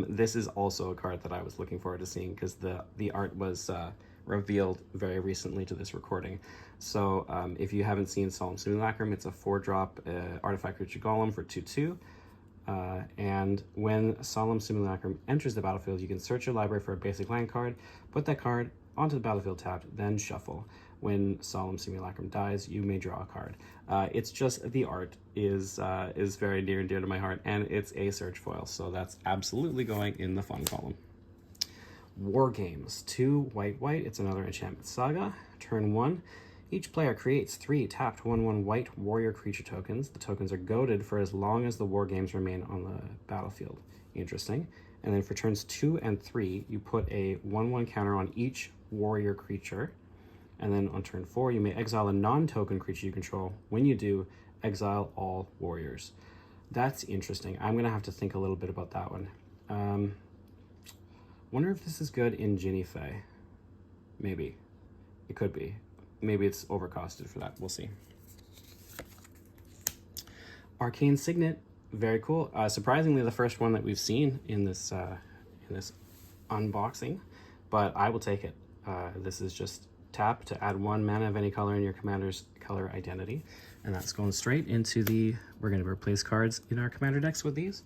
This is also a card that I was looking forward to seeing because the art was revealed very recently to this recording. So if you haven't seen Solemn Simulacrum, it's a 4-drop artifact creature golem for 2/2. And when Solemn Simulacrum enters the battlefield, you can search your library for a basic land card, put that card onto the battlefield tapped, then shuffle. When Solemn Simulacrum dies, you may draw a card. It's just, the art is very near and dear to my heart, and it's a search foil, so that's absolutely going in the fun column. War Games, 2 white, it's another enchantment saga. Turn 1, each player creates 3 tapped 1/1 white warrior creature tokens. The tokens are goaded for as long as the war games remain on the battlefield. Interesting. And then for turns 2 and 3, you put a 1/1 counter on each warrior creature. And then on turn 4, you may exile a non-token creature you control. When you do, exile all warriors. That's interesting. I'm going to have to think a little bit about that one. Wonder if this is good in Ginny Fey. Maybe. It could be. Maybe it's overcosted for that. We'll see. Arcane Signet. Very cool. Surprisingly, the first one that we've seen in this unboxing, but I will take it. This is just tap to add 1 mana of any color in your commander's color identity, and that's going straight into we're going to replace cards in our commander decks with these.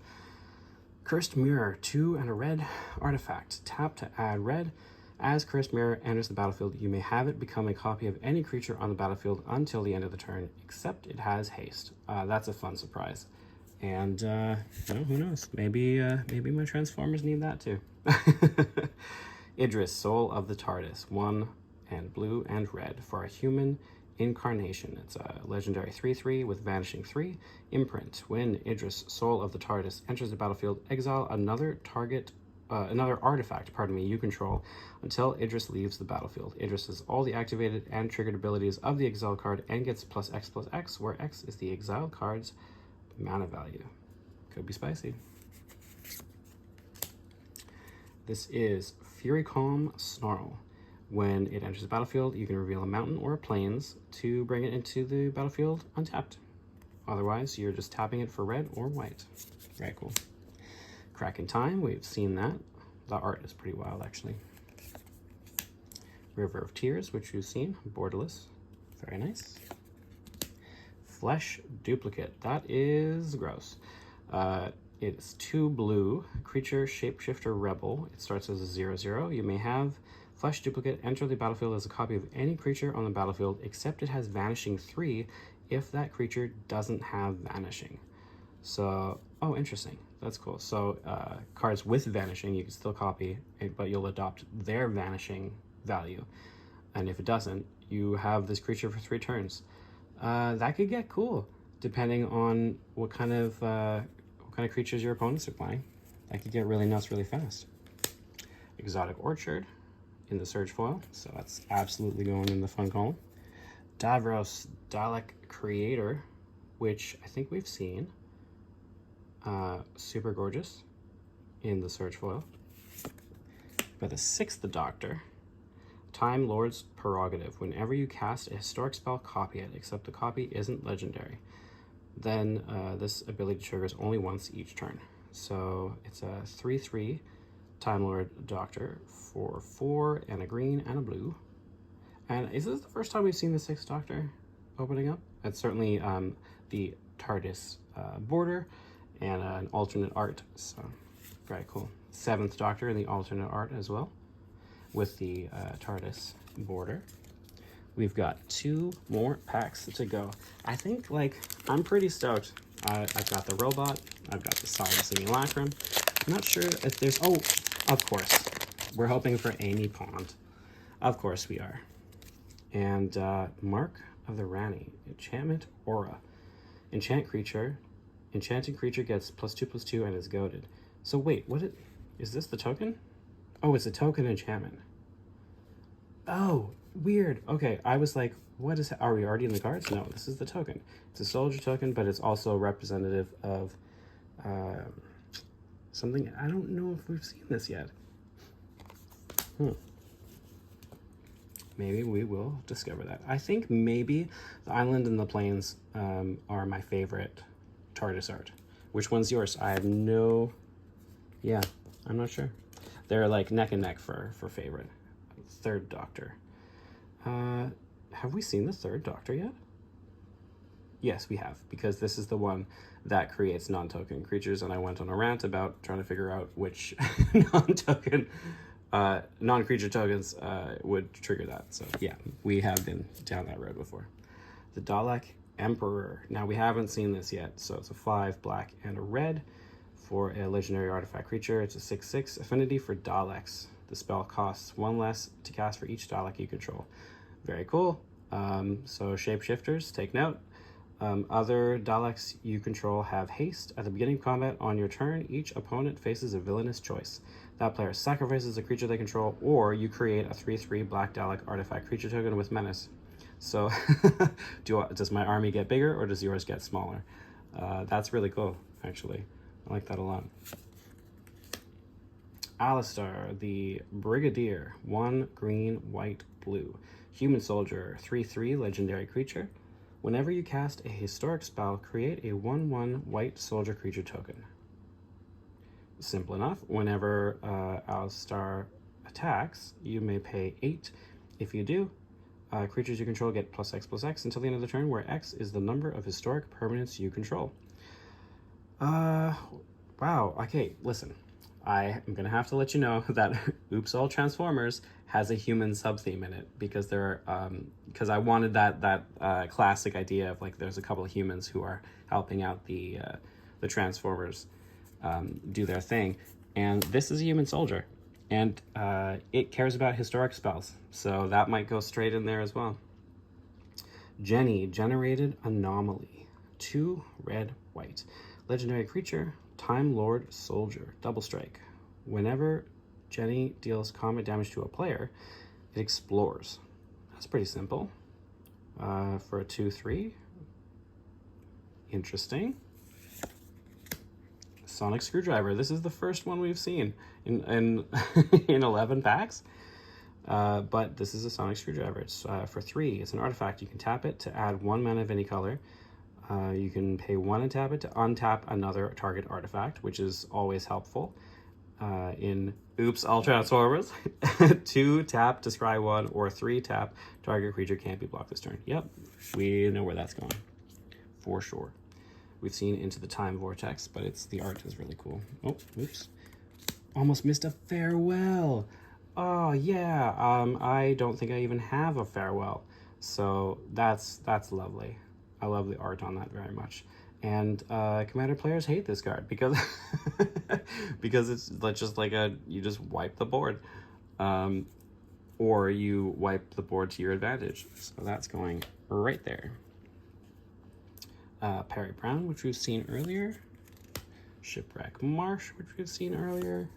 Cursed Mirror, 2 and a red artifact. Tap to add red. As Cursed Mirror enters the battlefield, you may have it become a copy of any creature on the battlefield until the end of the turn, except it has haste. That's a fun surprise. And who knows? Maybe my Transformers need that too. Idris, Soul of the TARDIS, 1 and blue and red for a human incarnation. It's a legendary 3/3 with vanishing 3. Imprint. When Idris, Soul of the TARDIS, enters the battlefield, exile another artifact, you control, until Idris leaves the battlefield. Idris has all the activated and triggered abilities of the exiled card and gets +X/+X, where X is the exiled card's mana value. Could be spicy. This is Fury Calm Snarl. When it enters the battlefield, you can reveal a mountain or a plains to bring it into the battlefield untapped. Otherwise, you're just tapping it for red or white. Very cool. Crack in Time, we've seen that. The art is pretty wild, actually. River of Tears, which we've seen, borderless. Very nice. Flesh Duplicate, that is gross. It's 2 blue, creature, shapeshifter, rebel. It starts as a 0/0. You may have Flesh Duplicate enter the battlefield as a copy of any creature on the battlefield, except it has vanishing 3 if that creature doesn't have vanishing. So, oh, interesting. That's cool. So cards with vanishing, you can still copy, but you'll adopt their vanishing value. And if it doesn't, you have this creature for 3 turns. That could get cool, depending on what kind of creatures your opponents are playing. That could get really nuts really fast. Exotic Orchard in the Surge foil, so that's absolutely going in the fun column. Davros, Dalek Creator, which I think we've seen. Super gorgeous in the Surge foil. By the 6th Doctor, Time Lord's Prerogative. Whenever you cast a historic spell, copy it, except the copy isn't legendary. Then this ability triggers only once each turn. So it's a 3/3 Time Lord Doctor for 4 and a green and a blue. And is this the first time we've seen the 6th Doctor opening up? It's certainly the TARDIS border and an alternate art. So very cool. 7th Doctor in the alternate art as well with the TARDIS border. We've got 2 more packs to go. I think, like, I'm pretty stoked. I've got the robot. I've got the solid simulacrum. I'm not sure if there's... Oh, of course. We're hoping for Amy Pond. Of course we are. And Mark of the Rani. Enchantment Aura. Enchant creature. Enchanted creature gets +2/+2 and is goaded. So wait, is this the token? Oh, it's a token enchantment. Oh, weird. Okay, I was like, are we already in the cards? No, this is the token. It's a soldier token, but it's also representative of something. I don't know if we've seen this yet. Maybe we will discover that. I think maybe the island and the plains are my favorite TARDIS art. Which one's yours? I have no... Yeah, I'm not sure. They're like neck and neck for favorite. 3rd Doctor. Have we seen the 3rd Doctor yet? Yes, we have, because this is the one that creates non-token creatures, and I went on a rant about trying to figure out which non-creature tokens would trigger that. So yeah, we have been down that road before. The Dalek Emperor. Now we haven't seen this yet, so it's a 5 black and a red for a legendary artifact creature. It's a 6/6 affinity for Daleks. The spell costs 1 less to cast for each Dalek you control. Very cool. So shapeshifters, take note. Other Daleks you control have haste. At the beginning of combat on your turn, each opponent faces a villainous choice. That player sacrifices a creature they control, or you create a 3/3 black Dalek artifact creature token with menace. So does my army get bigger or does yours get smaller? That's really cool, actually. I like that a lot. Alistar, the Brigadier, 1 green, white, blue. Human Soldier, 3/3 legendary creature. Whenever you cast a historic spell, create a 1/1 white soldier creature token. Simple enough. Whenever Alistar attacks, you may pay 8. If you do, creatures you control get +X/+X until the end of the turn, where X is the number of historic permanents you control. Wow. Okay, listen. I am going to have to let you know that Oops All Transformers has a human sub-theme in it, because because I wanted that classic idea of, like, there's a couple of humans who are helping out the Transformers do their thing. And this is a human soldier, and it cares about historic spells, so that might go straight in there as well. Jenny, Generated Anomaly, 2 red, white. Legendary creature, Time Lord Soldier, double strike. Whenever Jenny deals combat damage to a player, it explores. That's pretty simple. For a 2/3. Interesting. Sonic Screwdriver. This is the first one we've seen in 11 packs. But this is a Sonic Screwdriver. It's for 3. It's an artifact. You can tap it to add 1 mana of any color. You can pay 1 and tap it to untap another target artifact, which is always helpful in Oops All Transformers. 2 tap to scry 1, or 3 tap, target creature can't be blocked this turn. Yep, we know where that's going for sure. We've seen Into the Time Vortex, but the art is really cool. Oh, oops. Almost missed a Farewell. Oh yeah, I don't think I even have a Farewell. So that's lovely. I love the art on that very much. And Commander players hate this card because because it's just like you just wipe the board. Or you wipe the board to your advantage. So that's going right there. Perry Brown, which we've seen earlier. Shipwreck Marsh, which we've seen earlier.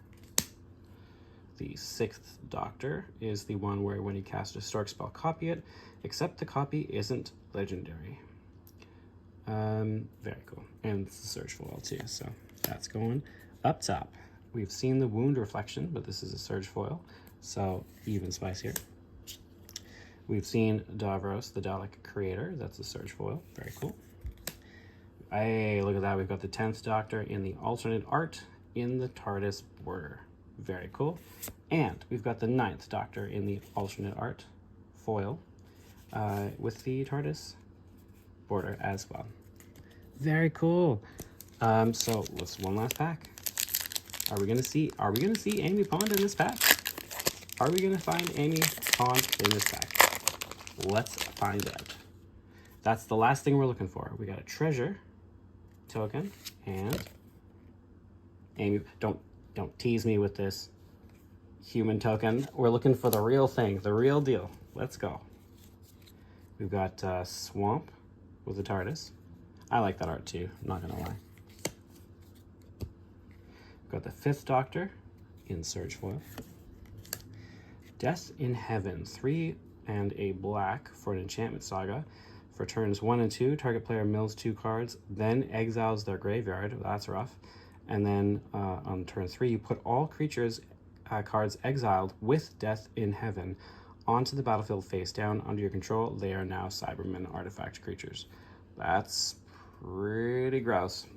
The 6th Doctor is the one where when you cast a historic spell, copy it, except the copy isn't legendary. Very cool. And it's a search foil too, so that's going up top. We've seen the Wound Reflection, but this is a surge foil, so even spicier. We've seen Davros, the Dalek Creator. That's a surge foil. Very cool. Hey, look at that. We've got the 10th Doctor in the alternate art in the TARDIS border. Very cool. And we've got the 9th Doctor in the alternate art foil with the TARDIS border as well. Very cool. So let's one last pack. Are we gonna see Amy Pond in this pack? Are we gonna find Amy Pond in this pack? Let's find out. That's the last thing we're looking for. We got a treasure token and Amy. Don't tease me with this human token. We're looking for the real thing, the real deal. Let's go. We've got Swamp with the TARDIS. I like that art too, I'm not gonna lie. We've got the 5th Doctor in Surge foil. Death in Heaven, 3 and a black for an enchantment saga. For turns 1 and 2, target player mills 2 cards, then exiles their graveyard. That's rough. And then on turn 3, you put all creatures cards exiled with Death in Heaven onto the battlefield face down under your control. They are now Cybermen artifact creatures. That's pretty gross.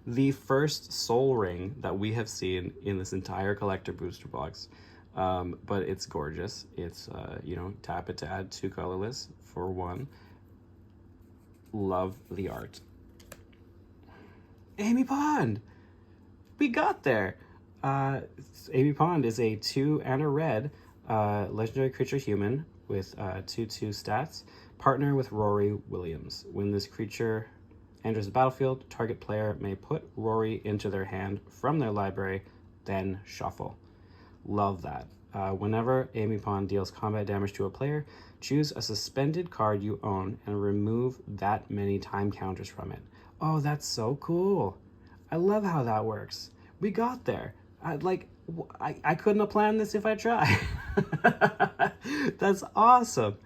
The first Soul Ring that we have seen in this entire collector booster box. But it's gorgeous. It's, you know, tap it to add 2 colorless for 1. Love the art. Amy Pond! We got there! Amy Pond is a 2 and a red legendary creature human with 2/2 stats. Partner with Rory Williams. When this creature enters the battlefield, target player may put Rory into their hand from their library, then shuffle. Love that. Whenever Amy Pond deals combat damage to a player, choose a suspended card you own and remove that many time counters from it. Oh, that's so cool. I love how that works. We got there. I couldn't have planned this if I tried. That's awesome.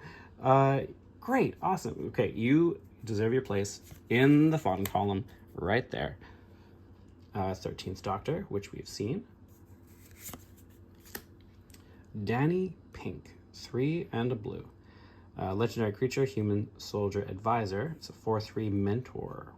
Great, awesome. Okay, you deserve your place in the fun column right there. 13th Doctor, which we've seen. Danny Pink, 3 and a blue. Legendary creature, human soldier advisor. It's a 4/3 mentor.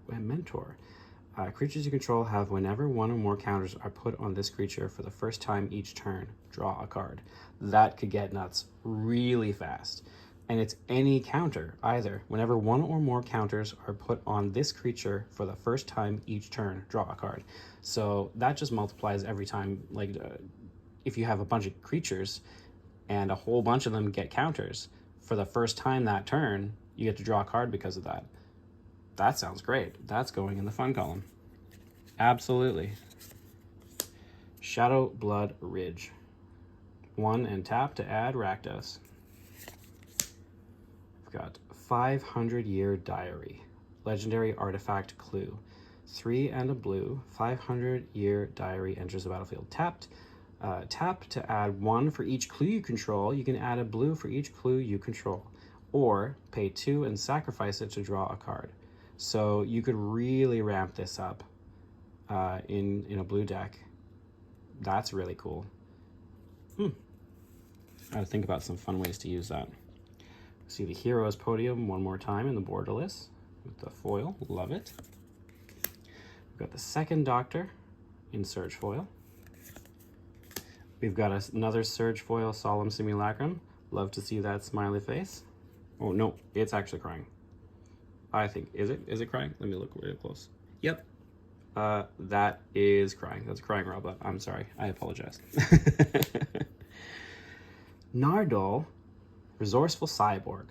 Creatures you control have whenever 1 or more counters are put on this creature for the first time each turn, draw a card. That could get nuts really fast. And it's any counter either. Whenever 1 or more counters are put on this creature for the first time each turn, draw a card. So that just multiplies every time. Like if you have a bunch of creatures and a whole bunch of them get counters, for the first time that turn, you get to draw a card because of that. That sounds great. That's going in the fun column. Absolutely. Shadow Blood Ridge. 1 and tap to add Rakdos. We've got 500-Year Diary. Legendary artifact clue. 3 and a blue. 500-Year Diary enters the battlefield tapped. Tap to add 1 for each clue you control. You can add a blue for each clue you control. Or pay 2 and sacrifice it to draw a card. So you could really ramp this up in a blue deck. That's really cool. I gotta think about some fun ways to use that. See the Heroes Podium one more time in the borderless with the foil. Love it. We've got the 2nd Doctor in Surge foil. We've got another Surge foil Solemn Simulacrum. Love to see that smiley face. Oh no, it's actually crying. I think, is it crying? Let me look real close. Yep. That is crying. That's a crying robot. I'm sorry. I apologize. Nardole, Resourceful Cyborg.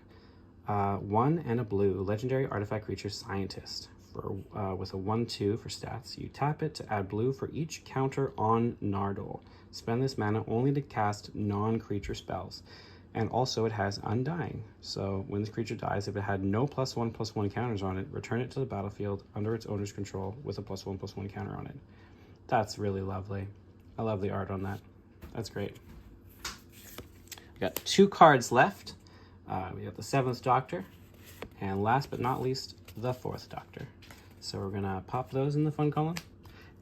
1 and a blue, legendary artifact creature scientist. With a 1/2 for stats. You tap it to add blue for each counter on Nardole. Spend this mana only to cast non-creature spells. And also it has Undying. So when this creature dies, if it had no +1/+1 counters on it, return it to the battlefield under its owner's control with a +1/+1 counter on it. That's really lovely. I love the art on that. That's great. We got 2 cards left. We got the 7th Doctor. And last but not least, the 4th Doctor. So we're gonna pop those in the fun column.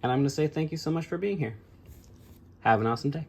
And I'm gonna say thank you so much for being here. Have an awesome day.